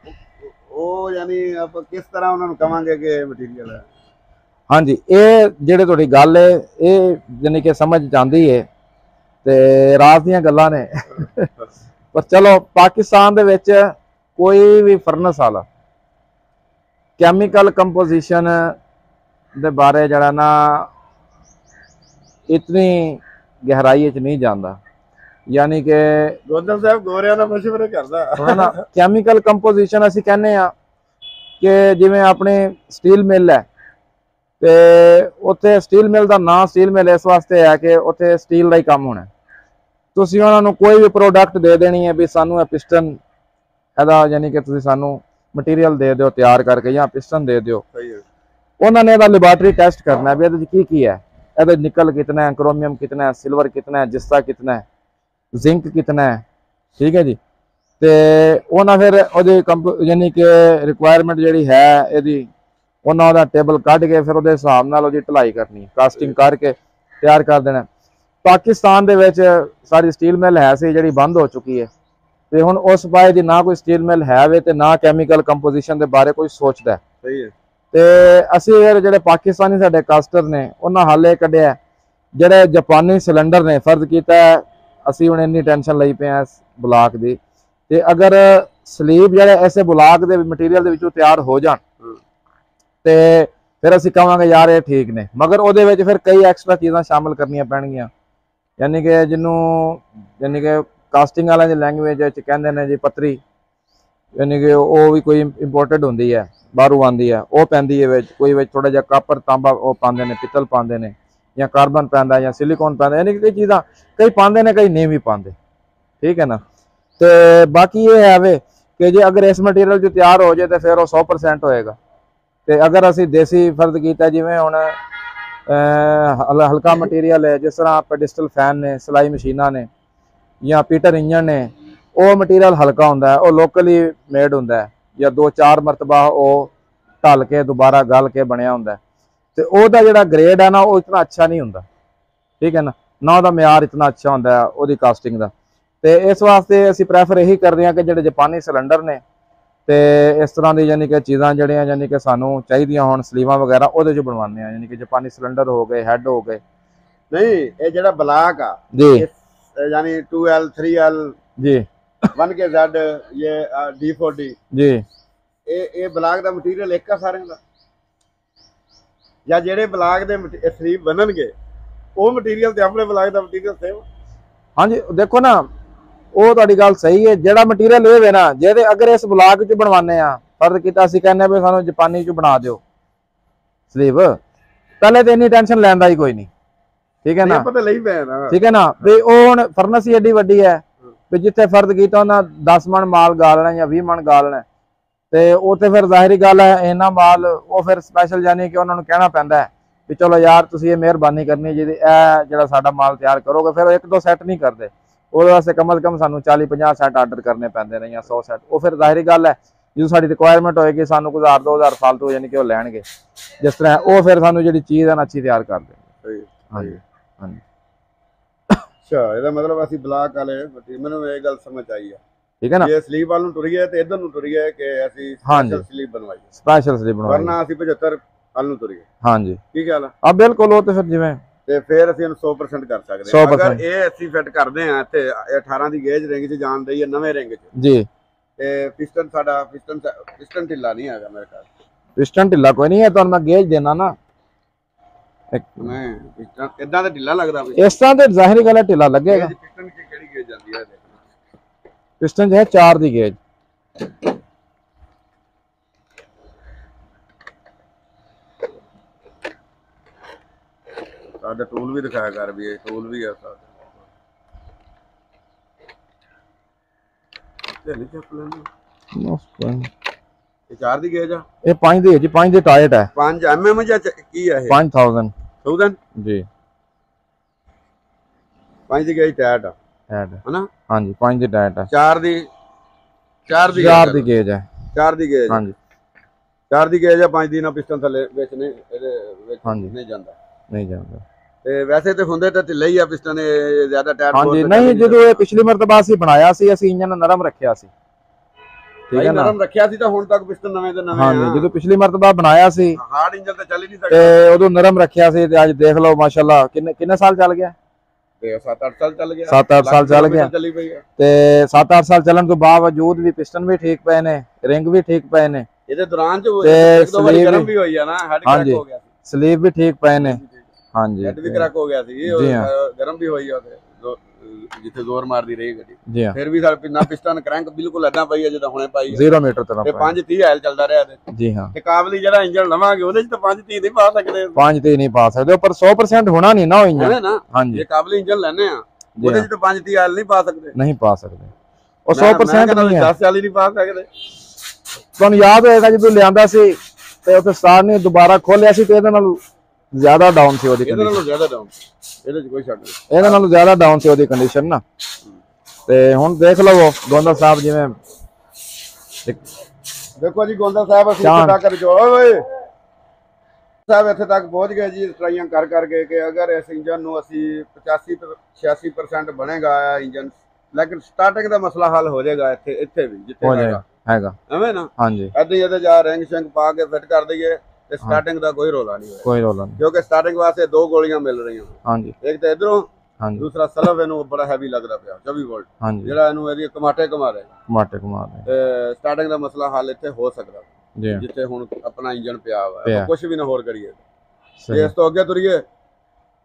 ਉਹ ਯਾਨੀ ਆਪਾਂ ਕਿਸ ਤਰ੍ਹਾਂ ਉਹਨਾਂ ਨੂੰ ਕਵਾਂਗੇ ਕਿ ਇਹ ਮਟੀਰੀਅਲ ਹੈ? ਹਾਂਜੀ, ਇਹ ਜਿਹੜੇ ਤੁਹਾਡੀ ਗੱਲ ਹੈ ਇਹ ਯਾਨੀ ਕਿ ਸਮਝ ਜਾਂਦੀ ਹੈ ਤੇ ਰਾਜ ਦੀਆਂ ਗੱਲਾਂ ਨੇ ਪਰ ਚਲੋ ਪਾਕਿਸਤਾਨ ਦੇ ਵਿੱਚ ਕੋਈ ਵੀ ਫਰਨਸ ਵਾਲਾ ਕੈਮੀਕਲ ਕੰਪੋਜੀਸ਼ਨ ਦੇ ਬਾਰੇ ਜਿਹੜਾ ਨਾ ਇਤਨੀ ਗਹਿਰਾਈ 'ਚ ਨਹੀਂ ਜਾਂਦਾ, ਯਾਨੀ ਕਿ ਗੋਦਮ ਸਾਹਿਬ ਗੋਰਿਆਂ ਦਾ ਮਸ਼ਵਰੇ ਕਰਦਾ ਹੈ ਨਾ। ਕੈਮੀਕਲ ਕੰਪੋਜੀਸ਼ਨ ਅਸੀਂ ਕਹਿੰਦੇ ਆ ਕਿ ਜਿਵੇਂ ਆਪਣੇ ਸਟੀਲ ਮਿਲ ਹੈ, ਤੇ ਉੱਥੇ ਸਟੀਲ ਮਿਲ ਦਾ ਨਾਂ ਸਟੀਲ ਮਿਲ ਇਸ ਵਾਸਤੇ ਹੈ ਕਿ ਉੱਥੇ ਸਟੀਲ ਦਾ ਹੀ ਕੰਮ ਹੋਣਾ। ਤੁਸੀਂ ਉਹਨਾਂ ਨੂੰ ਕੋਈ ਵੀ ਪ੍ਰੋਡਕਟ ਦੇ ਦੇਣੀ ਹੈ ਵੀ ਸਾਨੂੰ ਇਹ ਪਿਸਟਨ ਇਹਦਾ, ਯਾਨੀ ਕਿ ਤੁਸੀਂ ਸਾਨੂੰ ਮਟੀਰੀਅਲ ਦੇ ਦਿਓ ਤਿਆਰ ਕਰਕੇ ਜਾਂ ਪਿਸਟਨ ਦੇ ਦਿਓ। ਸਹੀ ਹੈ। ਉਹਨਾਂ ਨੇ ਇਹਦਾ ਲੈਬੋਰੇਟਰੀ ਟੈਸਟ ਕਰਨਾ ਵੀ ਇਹਦੇ 'ਚ ਕੀ ਹੈ, ਇਹਦੇ ਨਿਕਲ कितना है, क्रोमियम कितना है, सिल्वर कितना है, जिस्ता कितना है, जिंक कितना है, ठीक है जी। ਤੇ ਉਹਨਾਂ ਫਿਰ ਉਹਦੀ ਯਾਨੀ ਕਿ ਰਿਕੁਆਇਰਮੈਂਟ ਜਿਹੜੀ ਹੈ ਇਹਦੀ, ਉਹਨਾਂ ਉਹਦਾ ਟੇਬਲ ਕੱਢ ਕੇ ਫਿਰ ਉਹਦੇ ਹਿਸਾਬ ਨਾਲ ਉਹਦੀ ਢਲਾਈ ਕਰਨੀ, ਕਾਸਟਿੰਗ ਕਰਕੇ ਤਿਆਰ ਕਰ ਦੇਣਾ। ਪਾਕਿਸਤਾਨ ਦੇ ਵਿੱਚ ਸਾਰੀ ਸਟੀਲ ਮਿਲ ਹੈ ਸੀ ਜਿਹੜੀ ਬੰਦ ਹੋ ਚੁੱਕੀ ਹੈ, ਤੇ ਹੁਣ ਉਸ ਪਾਸੇ ਦੀ ਨਾ ਕੋਈ ਸਟੀਲ ਮਿਲ ਹੈ ਵੇ ਤੇ ਨਾ ਕੈਮੀਕਲ ਕੰਪੋਜੀਸ਼ਨ ਦੇ ਬਾਰੇ ਕੋਈ ਸੋਚਦਾ। ਸਹੀ ਹੈ। ਤੇ ਅਸੀਂ ਜਿਹੜੇ ਪਾਕਿਸਤਾਨੀ ਸਾਡੇ ਕਾਸਟਰ ਨੇ ਉਹਨਾਂ ਹਾਲੇ ਕੱਢਿਆ, ਜਿਹੜੇ ਜਾਪਾਨੀ ਸਿਲੰਡਰ ਨੇ ਫਰਜ਼ ਕੀਤਾ ਅਸੀਂ ਹੁਣ ਇੰਨੀ ਟੈਨਸ਼ਨ ਲਈ ਪਏ ਆ ਬਲਾਕ ਦੀ, ਤੇ ਅਗਰ ਸਲੀਬ ਜਿਹੜੇ ਐਸੇ ਬਲਾਕ ਦੇ ਮਟੀਰੀਅਲ ਦੇ ਵਿੱਚੋਂ ਤਿਆਰ ਹੋ ਜਾਣ ਤੇ ਫਿਰ ਅਸੀਂ ਕਹਾਂਗੇ ਯਾਰ ਇਹ ਠੀਕ ਨੇ, ਮਗਰ ਉਹਦੇ ਵਿੱਚ ਫਿਰ ਕਈ ਐਕਸਟਰਾ ਚੀਜ਼ਾਂ ਸ਼ਾਮਲ ਕਰਨੀਆਂ ਪੈਣਗੀਆਂ, ਯਾਨੀ ਕਿ ਜਿਹਨੂੰ ਯਾਨੀ ਕਿ ਕਾਸਟਿੰਗ ਵਾਲਿਆਂ ਦੀ ਲੈਂਗੁਏਜ ਵਿੱਚ ਕਹਿੰਦੇ ਨੇ ਜੀ ਪੱਤਰੀ, ਯਾਨੀ ਕਿ ਉਹ ਵੀ ਕੋਈ ਇੰਪੋਰਟਡ ਹੁੰਦੀ ਹੈ, ਬਾਹਰੋਂ ਆਉਂਦੀ ਹੈ, ਉਹ ਪੈਂਦੀ ਹੈ ਵਿੱਚ, ਕੋਈ ਵਿੱਚ ਥੋੜਾ ਜਿਹਾ ਕਾਪਰ ਤਾਂਬਾ ਉਹ ਪਾਉਂਦੇ ਨੇ, ਪਿੱਤਲ ਪਾਉਂਦੇ ਨੇ, ਜਾਂ ਕਾਰਬਨ ਪੈਂਦਾ ਜਾਂ ਸਿਲੀਕੋਨ ਪੈਂਦਾ, ਯਾਨੀ ਕਿ ਕਈ ਚੀਜ਼ਾਂ ਕਈ ਪਾਉਂਦੇ ਨੇ ਕਈ ਨਹੀਂ ਵੀ ਪਾਉਂਦੇ, ਠੀਕ ਹੈ ਨਾ। ਤੇ ਬਾਕੀ ਇਹ ਹੈ ਵੇ ਕਿ ਜੇ ਅਗਰ ਇਸ ਮਟੀਰੀਅਲ 'ਚ ਤਿਆਰ ਹੋ ਜਾਏ ਤਾਂ ਫਿਰ ਉਹ 100% ਹੋਏਗਾ। ਤੇ ਅਗਰ ਅਸੀਂ ਦੇਸੀ ਫਰਜ਼ ਕੀਤਾ, ਜਿਵੇਂ ਹੁਣ ਹਲਕਾ ਮਟੀਰੀਅਲ ਹੈ ਜਿਸ ਤਰ੍ਹਾਂ ਪੈਡਿਸਟਲ ਫੈਨ ਨੇ, ਸਿਲਾਈ ਮਸ਼ੀਨਾਂ ਨੇ ਜਾਂ ਪੀਟਰ ਇੰਜਨ ਨੇ, ਉਹ ਮਟੀਰੀਅਲ ਹਲਕਾ ਹੁੰਦਾ ਹੈ, ਉਹ ਲੋਕਲੀ ਮੇਡ ਹੁੰਦਾ ਹੈ, ਜਾਂ 2-4 ਮਰਤਬਾ ਉਹ ਢਲ ਕੇ ਦੁਬਾਰਾ ਗਲ ਕੇ ਬਣਿਆ ਹੁੰਦਾ, ਤੇ ਉਹਦਾ ਜਿਹੜਾ ਗ੍ਰੇਡ ਹੈ ਨਾ ਉਹ ਇਤਨਾ ਅੱਛਾ ਨਹੀਂ ਹੁੰਦਾ, ਠੀਕ ਹੈ ਨਾ, ਨਾ ਉਹਦਾ ਮਿਆਰ ਇਤਨਾ ਅੱਛਾ ਹੁੰਦਾ ਉਹਦੀ ਕਾਸਟਿੰਗ ਦਾ। ਤੇ ਇਸ ਵਾਸਤੇ ਅਸੀਂ ਪ੍ਰੈਫਰ ਇਹੀ ਕਰਦੇ ਹਾਂ ਕਿ ਜਿਹੜੇ ਜਾਪਾਨੀ ਸਿਲੰਡਰ ਨੇ ਤੇ ਇਸ ਤਰ੍ਹਾਂ ਦੀ ਯਾਨੀ ਕਿ ਚੀਜ਼ਾਂ ਜਿਹੜੀਆਂ ਯਾਨੀ ਕਿ ਸਾਨੂੰ ਚਾਹੀਦੀਆਂ ਹੁਣ ਸਲੀਵਾਂ ਵਗੈਰਾ ਉਹਦੇ 'ਚ ਬਣਵਾਉਂਦੇ ਆ, ਯਾਨੀ ਕਿ ਜਾਪਾਨੀ ਸਿਲੰਡਰ ਹੋ ਗਏ, ਹੈਡ ਹੋ ਗਏ। ਨਹੀਂ ਇਹ ਜਿਹੜਾ ਬਲਾਕ ਆ ਜੀ, यानी 2L 3L जी 1KZ ये D40 जी, ਇਹ ਬਲਾਕ ਦਾ ਮਟੀਰੀਅਲ ਇੱਕ ਆ ਸਾਰਿਆਂ ਦਾ, ਜਾਂ ਜਿਹੜੇ ਬਲਾਕ ਦੇ ਸਲੀਬ ਬਣਨਗੇ ਉਹ ਮਟੀਰੀਅਲ ਤੇ ਆਪਣੇ ਬਲਾਕ ਦਾ ਮਟੀਰੀਅਲ ਸੇਮ? ਹਾਂਜੀ ਦੇਖੋ ਨਾ, ਉਹ ਤੁਹਾਡੀ ਗੱਲ ਸਹੀ ਹੈ। ਜਿਹੜਾ ਮਟੀਰੀਅਲ ਇਹ ਵੇ ਨਾ, ਜਿਹਦੇ ਅਗਰ ਇਸ ਬਲਾਕ 'ਚ ਬਣਵਾਉਂਦੇ ਆ, ਫਰਜ਼ ਕੀਤਾ ਅਸੀਂ ਕਹਿੰਦੇ ਵੀ ਸਾਨੂੰ ਜਾਪਾਨੀ 'ਚ ਬਣਾ ਦਿਓ ਸਲੀਬ, ਪਹਿਲੇ ਤੇ ਇੰਨੀ ਟੈਨਸ਼ਨ ਲੈਣ ਦਾ ਹੀ ਕੋਈ ਨਹੀਂ, ਠੀਕ ਹੈ ਨਾ, ਪਤਾ ਲਈ ਪਿਆ ਨਾ, ਠੀਕ ਹੈ ਨਾ। ਵੀ ਉਹ ਹੁਣ ਫਰਨਸ ਹੀ ਐਡੀ ਵੱਡੀ ਹੈ ਵੀ ਜਿੱਥੇ ਫਰਜ਼ ਕੀਤਾ ਉਹਨਾਂ 10 ਮਣ ਮਾਲ ਗਾਲਣਾ ਜਾਂ 20 ਮਣ ਗਾਲਣਾ, ਤੇ ਉੱਥੇ ਫਿਰ ਜ਼ਾਹਿਰੀ ਗੱਲ ਹੈ ਇਹਨਾਂ ਮਾਲ ਉਹ ਫਿਰ ਸਪੈਸ਼ਲ ਯਾਨੀ ਕਿ ਉਹਨਾਂ ਨੂੰ ਕਹਿਣਾ ਪੈਂਦਾ ਹੈ ਵੀ ਚਲੋ ਯਾਰ ਤੁਸੀਂ ਇਹ ਮਿਹਰਬਾਨੀ ਕਰਨੀ ਜਿਹਦੀ ਇਹ ਜਿਹੜਾ ਸਾਡਾ ਮਾਲ ਤਿਆਰ ਕਰੋਗੇ, ਫਿਰ ਉਹ 1-2 ਸੈੱਟ ਨਹੀਂ ਕਰਦੇ, ਉਹਦੇ ਵਾਸਤੇ ਕਮ ਸੇ ਕਮ ਸਾਨੂੰ 40-50 ਸੈੱਟ ਆਰਡਰ ਕਰਨੇ ਪੈਂਦੇ ਨੇ ਜਾਂ 100 ਸੈੱਟ। ਉਹ ਫਿਰ ਜ਼ਾਹਿਰੀ ਗੱਲ ਹੈ ਜਦੋਂ ਸਾਡੀ ਰਿਕੁਆਇਰਮੈਂਟ ਹੋਏਗੀ ਸਾਨੂੰ ਕੁਝ 1000-2000 ਫਾਲਤੂ ਯਾਨੀ ਕਿ ਉਹ ਲੈਣਗੇ, ਜਿਸ ਤਰ੍ਹਾਂ ਉਹ ਫਿਰ ਸਾਨੂੰ ਜਿਹੜੀ ਚੀਜ਼ ਹੈ ਨਾ ਅੱਛੀ ਤਿਆਰ ਕਰ ਦੇਣਗੇ। ਹਾਂਜੀ ਹਾਂਜੀ। ਅੱਛਾ, ਇਹਦਾ ਮਤਲਬ ਅਸੀਂ ਬਲਾਕ ਵਾਲੇ ਮੈਨੂੰ ਇਹ ਗੱਲ ਸਮਝ ਆਈ ਆ, ਠੀਕ ਹੈ ਨਾ। ਜੇ ਸਲੀਬ ਵੱਲ ਨੂੰ ਟੁਰੀਏ ਤੇ ਇਧਰ ਨੂੰ ਟੁਰੀਏ ਕਿ ਅਸੀਂ ਸਪੈਸ਼ਲ ਸਲੀਬ ਬਣਵਾਈਏ, ਸਪੈਸ਼ਲ ਸਲੀਬ ਬਣਵਾਈਏ, ਵਰਨਾ ਅਸੀਂ 75 ਵੱਲ ਨੂੰ ਟੁਰੀਏ। ਹਾਂਜੀ ਕੀ ਗੱਲ ਆ ਬਿਲਕੁਲ, ਉਹ ਤੇ ਫਿਰ ਜਿਵੇਂ ਤੇ ਫਿਰ ਅਸੀਂ ਇਹਨੂੰ 100% ਕਰ ਸਕਦੇ ਹਾਂ। ਅਗਰ ਇਹ ਅਸੀਂ ਫਿੱਟ ਕਰਦੇ ਆ ਇੱਥੇ 18 ਦੀ ਗੇਜ ਰਿੰਗ 'ਚ ਜਾਣ ਦਈਏ, ਨਵੇਂ ਰਿੰਗ 'ਚ ਜੀ, ਤੇ ਪਿਸਟਨ ਸਾਡਾ ਪਿਸਟਨ ਢਿੱਲਾ ਨਹੀਂ ਹੈਗਾ ਮੇਰੇ ਕੋਲ। ਪਿਸਟਨ ਢਿੱਲਾ ਕੋਈ ਨਹੀਂ ਹੈ, ਤੁਹਾਨੂੰ ਮੈਂ ਗੇਜ ਦੇਣਾ ਨਾ, ਨਹੀਂ ਪਿਸਟਨ ਇਦਾਂ ਤਾਂ ਢਿੱਲਾ ਲੱਗਦਾ, ਇਸ ਤਰ੍ਹਾਂ ਤੇ ਜ਼ਾਹਿਰੀ ਗੱਲ ਹੈ ਢਿੱਲਾ ਲੱਗੇਗਾ। ਪਿਸਟਨ ਦੀ ਕਿਹੜੀ ਗੇਜ ਜਾਂਦੀ ਹੈ? ਪਿਸਟਨ ਹੈ 4 ਦੀ ਗੇਜ। ਸਾਡਾ ਟੂਲ ਵੀ ਦਿਖਾਇਆ ਕਰ, ਵੀ ਇਹ ਟੂਲ ਵੀ ਆ ਸਾਡਾ, ਤੇ ਨਹੀਂ ਚੱਪ ਲੈਣਾ। ਇਹ 4 ਦੀ ਗੇਜ ਆ, ਇਹ 5 ਦੀ ਹੈ ਜੀ, 5 ਦੀ ਟਾਇਟ ਹੈ। 5 mm ਜਾਂ ਕੀ ਹੈ ਇਹ? 5000 ਜੀ, 5 ਦੀ ਗੇਜ ਟਾਇਟ ਆ ਹਨਾ? ਹਾਂਜੀ 5 ਦੀ ਟਾਇਟ ਹੈ। 4 ਦੀ ਗੇਜ ਹੈ। 4 ਦੀ ਗੇਜ, ਹਾਂਜੀ 4 ਦੀ ਗੇਜ ਆ, 5 ਦੀ ਨਾ ਪਿਸਟਨ ਥੱਲੇ ਵਿੱਚ ਨੇ, ਇਹਦੇ ਵਿੱਚ ਨਹੀਂ ਜਾਂਦਾ। ਤੇ ਵੈਸੇ ਤੇ ਹੁੰਦੇ ਤਾਂ ਢਿੱਲੇ ਹੀ ਆ ਪਿਸਟਨ, ਇਹ ਜ਼ਿਆਦਾ ਟਾਇਟ ਹਾਂਜੀ ਨਹੀਂ, ਜਦੋਂ ਇਹ ਪਿਛਲੀ ਮਰਤਬਾ ਅਸੀਂ ਬਣਾਇਆ ਸੀ ਅਸੀਂ ਇੰਜਨ ਨਰਮ ਰੱਖਿਆ ਸੀ, ਠੀਕ ਹੈ ਨਾ, ਨਰਮ ਰੱਖਿਆ ਸੀ ਤਾਂ ਹੁਣ ਤੱਕ ਪਿਸਟਨ ਨਵੇਂ ਦੇ ਨਵੇਂ ਆ। ਹਾਂਜੀ ਜਦੋਂ ਪਿਛਲੀ ਮਰਤਬਾ ਬਣਾਇਆ ਸੀ ਹਾਰਡ ਇੰਜਨ ਤਾਂ ਚੱਲ ਹੀ ਨਹੀਂ ਸਕਦਾ, ਤੇ ਉਦੋਂ ਨਰਮ ਰੱਖਿਆ ਸੀ, ਤੇ ਅੱਜ ਦੇਖ ਲਓ ਮਾਸ਼ਾਅੱਲਾ ਕਿੰਨੇ ਸਾਲ ਚੱਲ ਗਿਆ, ਤੇ 7-8 ਸਾਲ ਚੱਲ ਗਿਆ, 7-8 ਸਾਲ ਚੱਲ ਗਿਆ। ਚੱਲੀ ਪਈ ਆ, ਤੇ 7-8 ਸਾਲ ਚੱਲਣ ਤੋਂ ਬਾਵਜੂਦ ਵੀ ਪਿਸਟਨ ਵੀ ਠੀਕ ਪਏ ਨੇ, ਰਿੰਗ ਵੀ ਠੀਕ ਪਏ ਨੇ, ਇਹਦੇ ਦੌਰਾਨ ਚ ਇੱਕ ਦੋ ਵਾਰੀ ਗਰਮ ਵੀ ਹੋਈ ਆ ਨਾ, ਹੈਡ ਕਰੈਕ ਹੋ ਗਿਆ, ਸਲੀਪ ਵੀ ਠੀਕ ਪਏ ਨੇ। ਹਾਂਜੀ ਹੈਡ ਵੀ ਕਰੈਕ ਹੋ ਗਿਆ ਸੀ ਜੀ ਹਾਂ। ਗਰਮ ਵੀ ਹੋਈ ਆ ਉਹਦੇ ਜਿੱਥੇ ਜ਼ੋਰ ਮਾਰਦੀ ਰਹੀ ਗੱਡੀ ਜੀ ਹਾਂ ਫਿਰ ਵੀ ਸਾਡੇ ਨਾ ਪਿਸਟਨ ਕ੍ਰੈਂਕ ਬਿਲਕੁਲ ਏਦਾਂ ਪਈ ਆ ਜਿੱਦਾਂ ਹੁਣੇ ਪਾਈ ਆ 0 ਮੀਟਰ ਤਰ੍ਹਾਂ ਤੇ 530 ਹਾਲ ਚੱਲਦਾ ਰਿਹਾ ਇਹਦੇ ਜੀ ਹਾਂ। ਤੇ ਕਾਬਲੀ ਜਿਹੜਾ ਇੰਜਨ ਲਵਾਂਗੇ ਉਹਦੇ ਚ ਤਾਂ 530 ਨਹੀਂ ਪਾ ਸਕਦੇ 5 ਤੇ ਨਹੀਂ ਪਾ ਸਕਦੇ ਪਰ 100% ਹੋਣਾ ਨਹੀਂ ਨਾ ਉਹ ਇੰਜਨ ਹੈ ਨਾ ਹਾਂਜੀ ਜੇ ਕਾਬਲੀ ਇੰਜਨ ਲੈਣੇ ਆ ਉਹਦੇ ਚ ਤਾਂ 530 ਹਾਲ ਨਹੀਂ ਪਾ ਸਕਦੇ ਨਹੀਂ ਪਾ ਸਕਦੇ ਉਹ 100% ਨਹੀਂ ਹੈ 10 40 ਨਹੀਂ ਪਾ ਸਕਦੇ ਤੁਹਾਨੂੰ ਯਾਦ ਹੋਏਗਾ ਜਦੋਂ ਲਿਆਂਦਾ ਸੀ ਤੇ ਉੱਥੇ ਸਟਾਰ ਨੇ ਦੁਬਾਰਾ ਖੋਲਿਆ ਸੀ ਤੇ ਇਹਦੇ ਨਾਲ ਜ਼ਿਆਦਾ ਡਾਊਨ ਸੀ ਉਹਦੀ ਇਹਦੇ ਕੰਡੀਸ਼ਨ ਨਾਲੋਂ ਜ਼ਿਆਦਾ ਡਾਊਨ ਇਹਦੇ ਚ ਕੋਈ ਸ਼ੱਕ ਨਹੀਂ ਇਹਦੇ ਨਾਲੋਂ ਜ਼ਿਆਦਾ ਡਾਊਨ ਸੀ ਉਹਦੀ ਕੰਡੀਸ਼ਨ ਨਾ ਤੇ ਹੁਣ ਦੇਖ ਲਵੋ ਗੋਂਦਲ ਸਾਹਿਬ ਜਿਵੇਂ ਦੇਖੋ ਜੀ ਗੋਂਦਲ ਸਾਹਿਬ ਅਸੀਂ ਇੱਥੇ ਤੱਕ ਜੋ ਓਏ ਸਾਹਿਬ ਇੱਥੇ ਤੱਕ ਪਹੁੰਚ ਗਏ ਜੀ ਟਰਾਈਆਂ ਕਰ ਕਰਕੇ ਕਿ ਅਗਰ ਇਸ ਇੰਜਨ ਨੂੰ ਅਸੀਂ 85 86% ਬਣੇਗਾ ਇੰਜਨ ਲੇਕਿਨ ਸਟਾਰਟਿੰਗ ਦਾ ਮਸਲਾ ਹੱਲ ਹੋ ਜਾਏਗਾ ਇੱਥੇ ਵੀ ਜਿੱਥੇ ਹੋ ਜਾਏਗਾ ਹੈਗਾ ਐਵੇਂ ਨਾ ਹਾਂਜੀ ਏਦਾਂ ਇਹਦੇ ਜਾ ਰਿੰਗ ਸ਼ਿੰਗ ਪਾ ਕੇ ਫਿੱਟ ਕਰ ਦਈਏ ਤੇ ਸਟਾਰਟਿੰਗ ਦਾ ਕੋਈ ਰੋਲਾ ਨਹੀਂ ਹੋਏਗਾ ਕੋਈ ਰੋਲਾ ਨਹੀਂ ਕਿਉਂਕਿ ਸਟਾਰਟਿੰਗ ਵਾਸਤੇ 2 ਗੋਲੀਆਂ ਮਿਲ ਰਹੀਆਂ ਹਾਂਜੀ ਇੱਕ ਤਾਂ ਇਧਰੋਂ ਹਾਂਜੀ ਦੂਸਰਾ ਸਲਫ ਇਹਨੂੰ ਬੜਾ ਹੈਵੀ ਲੱਗਦਾ ਪਿਆ 24 ਵੋਲਟ ਹਾਂਜੀ ਜਿਹੜਾ ਇਹਨੂੰ ਇਹਦੀ ਕਮਾਟੇ ਕਮਾ ਰਿਹਾ ਮਾਟੇ ਕੁਮਾਰ ਦੇ ਤੇ ਸਟਾਰਟਿੰਗ ਦਾ ਮਸਲਾ ਹੱਲ ਇੱਥੇ ਹੋ ਸਕਦਾ ਜੀ ਹਾਂ, ਜਿੱਥੇ ਹੁਣ ਆਪਣਾ ਇੰਜਨ ਪਿਆ ਵਾ ਪਿਆ। ਕੁਝ ਵੀ ਨਾ ਹੋਰ ਕਰੀਏ ਸਹੀ ਜੇ ਇਸ ਤੋਂ ਅੱਗੇ ਤੁਰੀਏ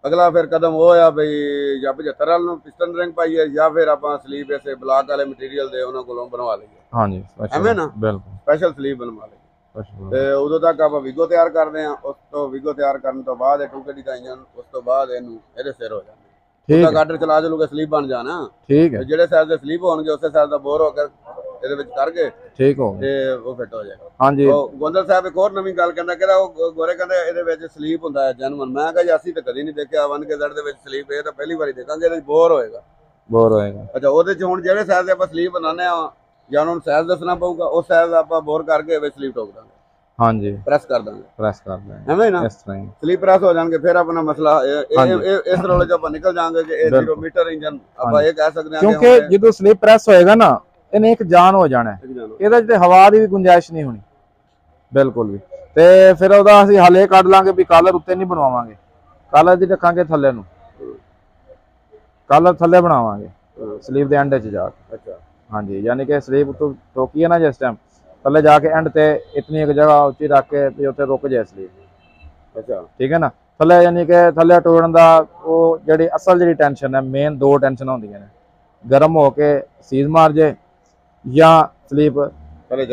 ਅਗਲਾ ਫਿਰ ਕਦਮ ਉਹ ਆ ਬਈ ਜਾਂ 75 ਵਾਲ ਨੂੰ ਪਿਸਟਨ ਰਿੰਗ ਪਾਈਏ ਜਾਂ ਫਿਰ ਆਪਾਂ ਸਲੀਪ ਐਸੇ ਬਲਾਕ ਵਾਲੇ ਮਟੀਰੀਅਲ ਦੇ ਉਹਨਾਂ ਕੋਲੋਂ ਬਣਵਾ ਲਈਏ ਹਾਂਜੀ ਐਵੇਂ ਨਾ ਬਿਲਕੁਲ ਸਪੈਸ਼ਲ ਸਲੀਪ ਬਣਵਾ ਲਈਏ ਅੱਛਾ ਤੇ ਉਦੋਂ ਤੱਕ ਆਪਾਂ ਵੀਗੋ ਤਿਆਰ ਕਰਦੇ ਆ ਉਸ ਤੋਂ ਵੀਗੋ ਤਿਆਰ ਕਰਨ ਤੋਂ ਬਾਅਦ ਇਹ 2KD ਦਾ ਇੰਜਨ ਉਸ ਤੋਂ ਬਾਅਦ ਇਹਨੂੰ ਇਹਦੇ ਸਿਰ ਹੋ ਜਾਂਦੇ ਠੀਕ ਉਹਦਾ ਗਾਡਰ ਚਲਾ ਚਲੂਗਾ ਸਲੀਪ ਬਣ ਜਾਣਾ ਠੀਕ ਹੈ ਤੇ ਜਿਹੜੇ ਸਾਈਜ਼ ਦੇ ਸਲੀਪ ਹੋਣਗੇ ਉਸੇ ਸਾਈਜ਼ ਦਾ ਬੋਰ ਹੋ ਕੇ ਇਹਦੇ ਵਿੱਚ ਕਰਕੇ ਠੀਕ ਹੋ ਗਿਆ ਤੇ ਉਹ ਫਿੱਟ ਹੋ ਜਾਏਗਾ ਹਾਂਜੀ ਉਹ ਗੋਂਦਲ ਸਾਹਿਬ ਇੱਕ ਹੋਰ ਨਵੀਂ ਗੱਲ ਕਹਿੰਦਾ ਉਹ ਗੋਰੇ ਕਹਿੰਦੇ ਇਹਦੇ ਵਿੱਚ ਸਲੀਪ ਹੁੰਦਾ ਹੈ ਜੈਨੂਅਨ ਮੈਂ ਕਿਹਾ ਜੀ ਅਸੀਂ ਤਾਂ ਕਦੀ ਨਹੀਂ ਦੇਖਿਆ 1KZ ਦੇ ਵਿੱਚ ਸਲੀਪ ਇਹ ਤਾਂ ਪਹਿਲੀ ਵਾਰੀ ਦੇਖਾਂਗੇ ਇਹਦੇ ਬੋਰ ਹੋਏਗਾ ਬੋਰ ਹੋਏਗਾ ਅੱਛਾ ਉਹਦੇ ਚ ਹੁਣ ਜਿਹੜੇ ਸਾਈਜ਼ ਦੇ ਆਪਾਂ ਸਲੀਪ ਬਣਾਉਂਦੇ ਆ ਜਾਂ ਉਹਨਾਂ ਨੂੰ ਸਾਈਜ਼ ਦੱਸਣਾ ਪਊਗਾ ਉਸ ਸਾਈਜ਼ ਆਪਾਂ ਬੋਰ ਕਰਕੇ ਵਿੱਚ ਸਲੀਪ ਠੋਕ ਦਾਂਗੇ ਹਾਂਜੀ ਪ੍ਰੈਸ ਕਰ ਦਾਂਗੇ ਪ੍ਰੈਸ ਕਰ ਦੇਂਗੇ ਐਵੇਂ ਨਾ ਇਸ ਤਰ੍ਹਾਂ ਹੀ ਸਲੀਪ ਪ੍ਰੈਸ ਹੋ ਜਾਣਗੇ ਫਿਰ ਆਪਣਾ ਮਸਲਾ ਇਸ ਰੋਲੇ ਚ ਆਪਾਂ ਨਿਕਲ ਜਾਾਂਗੇ ਕਿ ਇਹ 0 ਮੀਟਰ ਇੰਜਨ ਆਪਾਂ ਇਹ ਕਹਿ ਸਕਦੇ ਹਾਂ ਕਿਉਂਕਿ ਜਦੋਂ ਸਲੀਪ ਪ੍ਰੈਸ ਹੋਏਗਾ ਨਾ ਇਹਨੇ ਇੱਕ ਜਾਨ ਹੋ ਜਾਣਾ ਇਹਦੇ ਚ ਹਵਾ ਦੀ ਵੀ ਗੁੰਜਾਇਸ਼ ਨਹੀਂ ਹੋਣੀ ਬਿਲਕੁਲ ਵੀ ਤੇ ਫਿਰ ਉਹਦਾ ਅਸੀਂ ਹਲੇ ਕੱਢ ਲਾਂਗੇ ਵੀ ਕਾਲਰ ਉੱਤੇ ਨਹੀਂ ਬਣਵਾਵਾਂਗੇ ਕਾਲਰ ਦੀ ਰੱਖਾਂਗੇ ਥੱਲੇ ਨੂੰ ਕਾਲਰ ਥੱਲੇ ਬਣਾਵਾਂਗੇ ਸਲੀਪ ਦੇ ਐਂਡ 'ਚ ਜਾ ਕੇ ਅੱਛਾ ਹਾਂਜੀ ਯਾਨੀ ਕਿ ਸਲੀਪ ਤੋਂ ਠੋਕੀ ਹੈ ਨਾ ਜਿਸ ਟਾਈਮ ਥੱਲੇ ਜਾ ਕੇ ਐਂਡ ਤੇ ਇਤਨੀ ਇੱਕ ਜਗ੍ਹਾ ਉੱਚੀ ਰੱਖ ਕੇ ਤੇ ਉੱਥੇ ਰੁਕ ਜਾਏ ਸਲੀਪ ਅੱਛਾ ਠੀਕ ਹੈ ਨਾ ਥੱਲੇ ਯਾਨੀ ਕਿ ਥੱਲੇ ਟੋੜਨ ਦਾ ਉਹ ਜਿਹੜੀ ਅਸਲ ਜਿਹੜੀ ਟੈਨਸ਼ਨ ਹੈ ਮੇਨ 2 ਟੈਨਸ਼ਨਾਂ ਹੁੰਦੀਆਂ ਨੇ ਗਰਮ ਹੋ ਕੇ ਸੀਜ਼ ਮਾਰ ਜਾਏ ਜਾਂ ਸਲੀਪ ਥੱਲੇ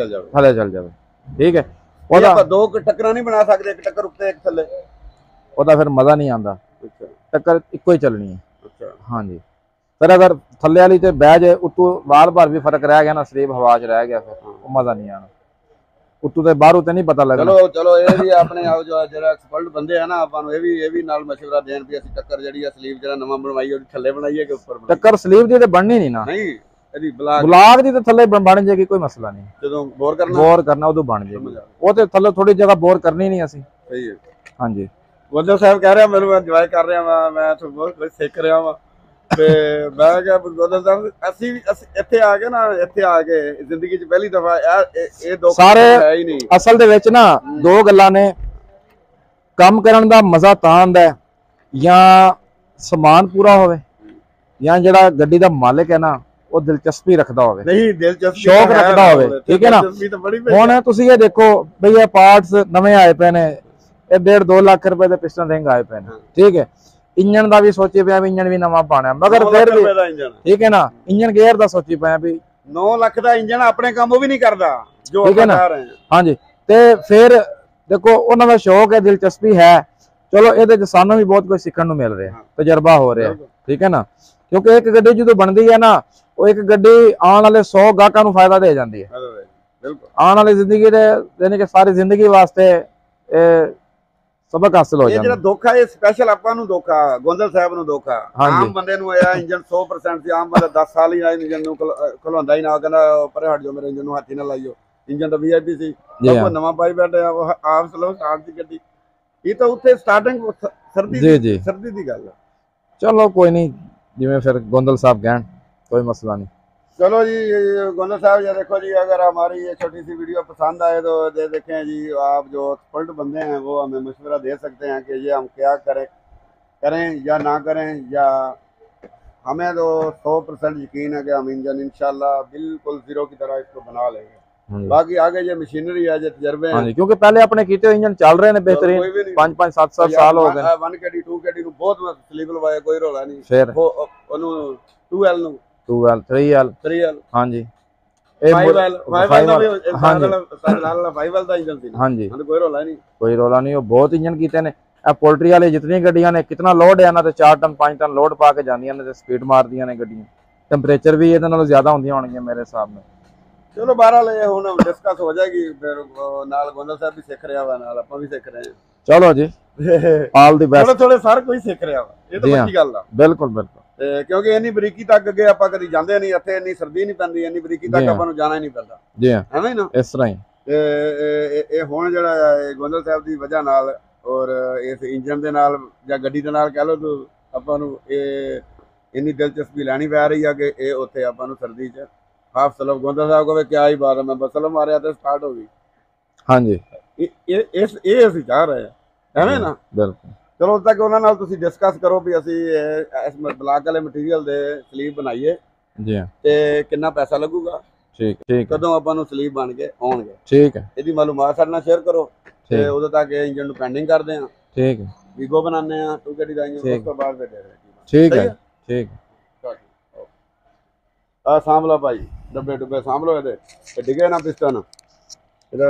ਚੱਲ ਜਾਵੇ ਠੀਕ ਹੈ ਉਹਦਾ ਆਪਾਂ 2 ਟੱਕਰਾਂ ਨਹੀਂ ਬਣਾ ਸਕਦੇ ਇੱਕ ਟੱਕਰ ਉੱਤੇ ਇੱਕ ਥੱਲੇ ਉਹਦਾ ਫਿਰ ਮਜ਼ਾ ਨਹੀਂ ਆਉਂਦਾ ਅੱਛਾ ਟੱਕਰ ਇੱਕੋ ਹੀ ਚੱਲਣੀ ਹੈ ਅੱਛਾ ਹਾਂਜੀ ਫਿਰ ਅਗਰ ਥੱਲੇ ਵਾਲੀ ਤੇ ਬਹਿ ਜਾਏ ਉੱਤੋਂ ਬਾਰ-ਬਾਰ ਵੀ ਫਰਕ ਰਹਿ ਗਿਆ ਨਾ ਸਲੀਪ ਹਵਾ 'ਚ ਰਹਿ ਗਿਆ ਫਿਰ ਉਹ ਮਜ਼ਾ ਨਹੀਂ ਆਣਾ ਉੱਤੋਂ ਤੇ ਬਾਹਰੋਂ ਤੇ ਨਹੀਂ ਪਤਾ ਲੱਗਣਾ ਚਲੋ ਇਹ ਵੀ ਆਪਣੇ ਆਪ ਜਿਹੜਾ ਐਕਸਪਰਟ ਬੰਦੇ ਆ ਨਾ ਆਪਾਂ ਨੂੰ ਇਹ ਵੀ ਨਾਲ ਮਸ਼ਵਰਾ ਦੇਣ ਵੀ ਅਸੀਂ ਟੱਕਰ ਜਿਹੜੀ ਆ ਸਲੀਪ ਜਿਹੜਾ ਨਵਾਂ ਬਣਵਾਈ ਉਹਦੀ ਥੱਲੇ ਬਣਾਈਏ ਕਿ ਉੱਪਰ ਬਣਾਈਏ ਟੱਕਰ ਸਲੀਪ ਦੀ ਤੇ ਬਣਨੀ ਨਹੀਂ ਨਾ ਨਹੀਂ ਇਹਦੀ ਬਲਾਕ ਦੀ ਤੇ ਥੱਲੇ ਬਣ ਜਾਏਗੀ ਕੋਈ ਮਸਲਾ ਨਹੀਂ ਜਦੋਂ ਬੋਰ ਕਰਨਾ ਉਦੋਂ ਬਣ ਜਾਏਗੀ ਉਹ ਤੇ ਥੱਲੇ ਥੋੜੀ ਜਗ੍ਹਾ ਬੋਰ ਕਰਨੀ ਨਹੀਂ ਅਸੀਂ ਸਹੀ ਹੈ ਹਾਂਜੀ ਗੋਂਦਲ ਸਾਹਿਬ ਕਹਿ ਰਿਹਾ ਮੈਨੂੰ ਇੰਜੋਏ ਕਰ ਰਿਹਾ ਵਾਂ ਮੈਂ ਤੁਹਾਨੂੰ ਬਹੁਤ ਕੁਝ ਸਿੱਖ ਰਿਹਾ ਵਾਂ ਤੇ ਮੈਂ ਕਿਹਾ ਗੋਂਦਲ ਸਾਹਿਬ ਅਸੀਂ ਇੱਥੇ ਆ ਕੇ ਨਾ ਜ਼ਿੰਦਗੀ 'ਚ ਪਹਿਲੀ ਦਫਾ ਇਹ ਦੋ ਸਾਰੇ ਹੈ ਹੀ ਨਹੀਂ ਅਸਲ ਦੇ ਵਿੱਚ ਨਾ 2 ਗੱਲਾਂ ਨੇ ਕੰਮ ਕਰਨ ਦਾ ਮਜ਼ਾ ਤਾਂ ਆਉਂਦਾ ਜਾਂ ਸਮਾਨ ਪੂਰਾ ਹੋਵੇ ਜਾਂ ਜਿਹੜਾ ਗੱਡੀ ਦਾ ਮਾਲਕ ਹੈ ਨਾ ਉਹ ਦਿਲਚਸਪੀ ਰੱਖਦਾ ਹੋਵੇ ਨਹੀਂ ਦਿਲਚਸਪੀ ਸ਼ੌਕ ਰੱਖਦਾ ਹੋਵੇ ਠੀਕ ਹੈ ਨਾ ਹੁਣ ਤੁਸੀਂ ਇਹ ਦੇਖੋ ਬਈ ਇਹ ਪਾਰਟਸ ਨਵੇਂ ਆਏ ਪਏ ਨੇ ਇਹ 1.5-2 ਲੱਖ ਰੁਪਏ ਦੇ ਪਿਸਟਨ ਰਿੰਗ ਆਏ ਪਏ ਨੇ ਠੀਕ ਹੈ ਇੰਜਨ ਦਾ ਵੀ ਸੋਚੀ ਪਿਆ ਵੀ ਇੰਜਨ ਵੀ ਨਵਾਂ ਪਾਣਾ ਮਗਰ ਫਿਰ ਵੀ ਠੀਕ ਹੈ ਨਾ ਇੰਜਨ ਗੇਅਰ ਦਾ ਸੋਚੀ ਪਿਆ ਵੀ 9 ਲੱਖ ਦਾ ਇੰਜਨ ਆਪਣੇ ਕੰਮ ਉਹ ਵੀ ਨਹੀਂ ਕਰਦਾ ਜੋ ਆਪਾਂ ਕਰ ਰਹੇ ਹਾਂ ਹਾਂਜੀ ਤੇ ਫਿਰ ਦੇਖੋ ਉਹਨਾਂ ਦਾ ਸ਼ੌਕ ਹੈ ਦਿਲਚਸਪੀ ਹੈ ਚਲੋ ਇਹਦੇ ਚ ਸਾਨੂੰ ਵੀ ਬਹੁਤ ਕੁਝ ਸਿੱਖਣ ਨੂੰ ਮਿਲ ਰਿਹਾ ਤਜਰਬਾ ਹੋ ਰਿਹਾ ਠੀਕ ਹੈ ਨਾ ਕਿਉਂਕਿ ਇੱਕ ਗੱਡੀ ਜਦੋਂ ਬਣਦੀ ਹੈ ਨਾ ਉਹ ਇੱਕ ਗੱਡੀ ਆਉਣ ਵਾਲੇ 100 ਗਾਹਕਾਂ ਨੂੰ ਫਾਇਦਾ ਦੇ ਜਾਂਦੀ ਹੈ ਬਿਲਕੁਲ ਆਉਣ ਵਾਲੀ ਜ਼ਿੰਦਗੀ ਦੇ ਯਾਨੀ ਕਿ ਸਾਰੀ ਜ਼ਿੰਦਗੀ ਵਾਸਤੇ ਇਹ ਸਬਕ ਹਾਸਲ ਹੋ ਜਾਂਦਾ ਇਹ ਜਿਹੜਾ ਧੋਖਾ ਇਹ ਸਪੈਸ਼ਲ ਆਪਾਂ ਨੂੰ ਧੋਖਾ ਗੋਂਦਲ ਸਾਹਿਬ ਨੂੰ ਧੋਖਾ ਆਮ ਬੰਦੇ ਨੂੰ ਆਇਆ ਇੰਜਨ 100% ਸੀ ਆਮ ਬੰਦਾ 10 ਸਾਲ ਹੀ ਆ ਇੰਜਨ ਨੂੰ ਖਲਵਾਉਂਦਾ ਹੀ ਨਾ ਕਹਿੰਦਾ ਪਰੇ ਹਟ ਜਾਓ ਮੇਰੇ ਇੰਜਨ ਨੂੰ ਹੱਥ ਹੀ ਨਾ ਲਾਈਓ ਇੰਜਨ ਤਾਂ VIP ਸੀ ਉਹ ਨਵਾਂ ਪਾਈ ਬੈਠੇ ਆਪ ਸਲੋ ਸਟਾਰਟ ਦੀ ਗੱਡੀ ਇਹ ਤਾਂ ਉੱਥੇ ਸਟਾਰਟਿੰਗ ਸਰਦੀ ਦੀ ਗੱਲ ਚਲੋ ਕੋਈ ਨਹੀਂ ਜਿਵੇਂ ਫਿਰ ਗੋਂਦਲ ਸਾਹਿਬ ਕਹਿਣ कोई मसला नहीं चलो जी गोंदल साहब ये देखो जी अगर हमारी ये छोटी सी वीडियो पसंद आए तो देखें जी आप जो एक्सपर्ट बंदे हैं वो हमें मशवरा दे सकते हैं कि ये हम क्या करें या ना करें या हमें तो 100% यकीन है कि हम इंजन इंशाल्लाह बिल्कुल 0 की तरह इसको बना लेंगे ਹਾਂਜੀ ਬਾਕੀ ਆਗੇ ਜੇ ਮਸ਼ੀਨਰੀ ਆ ਜੇ ਤਜਰਬੇ ਆ ਹਾਂਜੀ ਕਿਉਂਕਿ ਪਹਿਲੇ ਆਪਣੇ ਕੀਤੇ ਇੰਜਨ ਚੱਲ ਰਹੇ ਨੇ ਬਿਹਤਰੀਨ ਕੋਈ ਵੀ ਨਹੀਂ 5 7 ਸਾਲ ਹੋ ਗਏ 1 ਕੈਡੀ 2 ਕੈਡੀ ਨੂੰ ਬਹੁਤ ਸਲੀਪ ਲਵਾਇਆ ਕੋਈ ਰੋਲਾ ਨਹੀਂ ਫਿਰ ਉਹਨੂੰ 2L ਨੂੰ 2L 3L 3L ਹਾਂਜੀ 5L ਦਾ ਵੀ ਨਾਲ 5L ਦਾ ਇੰਜਨ ਸੀ ਹਾਂਜੀ ਕੋਈ ਰੋਲਾ ਨਹੀਂ ਕੋਈ ਰੋਲਾ ਨਹੀਂ ਉਹ ਬਹੁਤ ਇੰਜਨ ਕੀਤੇ ਨੇ ਇਹ ਪੋਲਟਰੀ ਵਾਲੇ ਜਿਤਨੀ ਗੱਡੀਆਂ ਨੇ ਕਿਤਨਾ ਲੋਡ ਹੈ ਇਹਨਾਂ ਤੇ 4 ਟਨ 5 ਟਨ ਲੋਡ ਪਾ ਕੇ ਜਾਂਦੀਆਂ ਨੇ ਤੇ ਸਪੀਡ ਮਾਰਦੀਆਂ ਨੇ ਗੱਡੀਆਂ ਟੈਂਪਰੇਚਰ ਵੀ ਇਹਦੇ ਨਾਲੋਂ ਜ਼ਿਆਦਾ ਹੁੰਦੀਆਂ ਹੋਣਗੀਆਂ ਮੇਰੇ ਹਿਸਾਬ ਨਾਲ ਚਲੋ 12 ਲੈ ਹੁਣ ਡਿਸਕਸ ਹੋ ਜਾਏਗੀ ਫਿਰ ਨਾਲ ਗੋਂਦਲ ਸਾਹਿਬ ਵੀ ਸਿੱਖ ਰਿਹਾ ਵਾ ਨਾਲ ਆਪਾਂ ਵੀ ਸਿੱਖ ਰਹੇ ਹਾਂ ਚਲੋ ਜੀ ਆਲ ਦੀ ਬੈਸਟ ਥੋੜੇ ਸਾਰ ਕੋਈ ਸਿੱਖ ਰਿਹਾ ਵਾ ਇਹ ਤਾਂ ਵੱਡੀ ਗੱਲ ਆ ਬਿਲਕੁਲ ਬਿਲਕੁਲ ਤੇ ਕਿਉਂਕਿ ਇੰਨੀ ਬਰੀਕੀ ਤੱਕ ਅੱਗੇ ਆਪਾਂ ਕਦੀ ਜਾਂਦੇ ਨਹੀਂ ਇੱਥੇ ਇੰਨੀ ਸਰਦੀ ਨਹੀਂ ਪੈਂਦੀ ਇੰਨੀ ਬਰੀਕੀ ਤੱਕ ਆਪਾਂ ਨੂੰ ਜਾਣਾ ਹੀ ਨਹੀਂ ਪੈਂਦਾ ਜੀ ਹਾਂ ਐਵੇਂ ਨਾ ਇਸ ਤਰ੍ਹਾਂ ਹੀ ਤੇ ਇਹ ਹੁਣ ਜਿਹੜਾ ਇਹ ਗੋਂਦਲ ਸਾਹਿਬ ਦੀ ਵਜ੍ਹਾ ਨਾਲ ਔਰ ਇਸ ਇੰਜਨ ਦੇ ਨਾਲ ਜਾਂ ਗੱਡੀ ਦੇ ਨਾਲ ਕਹਿ ਲਓ ਤੂੰ ਆਪਾਂ ਨੂੰ ਇਹ ਇੰਨੀ ਦਿਲਚਸਪੀ ਲੈਣੀ ਪੈ ਰਹੀ ਆ ਕਿ ਇਹ ਉੱਥੇ ਆਪਾਂ ਨੂੰ ਸਰਦੀ 'ਚ ਹਾਫ ਸਲਮ ਗੋਂਦਲ ਸਾਹਿਬ ਕੋਲ ਕਿਆ ਹੀ ਬਾਤ ਹੈ ਮੈਂ ਬਸਲਮ ਮਾਰਿਆ ਤੇ ਸਟਾਰਟ ਹੋ ਗਈ ਹਾਂਜੀ ਇਹ ਅਸੀਂ ਚਾਹ ਰਹੇ ਆ ਐਵੇਂ ਨਾ ਬਿਲਕੁਲ ਚਲੋ ਉਦੋਂ ਤੱਕ ਉਹਨਾਂ ਨਾਲ ਤੁਸੀਂ ਡਿਸਕਸ ਕਰੋ ਵੀ ਅਸੀਂ ਇਸ ਬਲਾਕ ਵਾਲੇ ਮਟੀਰੀਅਲ ਦੇ ਸਲੀਬ ਬਣਾਈਏ ਜੀ ਹਾਂ ਤੇ ਕਿੰਨਾ ਪੈਸਾ ਲੱਗੂਗਾ ਠੀਕ ਕਦੋਂ ਆਪਾਂ ਨੂੰ ਸਲੀਬ ਬਣ ਕੇ ਆਉਣਗੇ ਠੀਕ ਹੈ ਇਹਦੀ ਮਾਲੂਮਾਤ ਸਾਡੇ ਨਾਲ ਸ਼ੇਅਰ ਕਰੋ ਤੇ ਉਦੋਂ ਤੱਕ ਇਹ ਇੰਜਨ ਨੂੰ ਪੈਂਡਿੰਗ ਕਰਦੇ ਆ ਠੀਕ ਹੈ ਵੀਗੋ ਬਣਾਉਂਦੇ ਆ 2 ਗੱਡੀ ਦਾ ਇੰਜਨ ਉਸ ਤੋਂ ਬਾਅਦ ਫਿਰ ਠੀਕ ਹੈ ਠੀਕ ਆ ਸਾਂਭ ਲਾ ਭਾਈ ਡੱਬੇ ਸਾਂਭ ਲਓ ਇਹਦੇ ਡਿੱਗੇ ਨਾ ਪਿਸਟਨ ਇਹਦਾ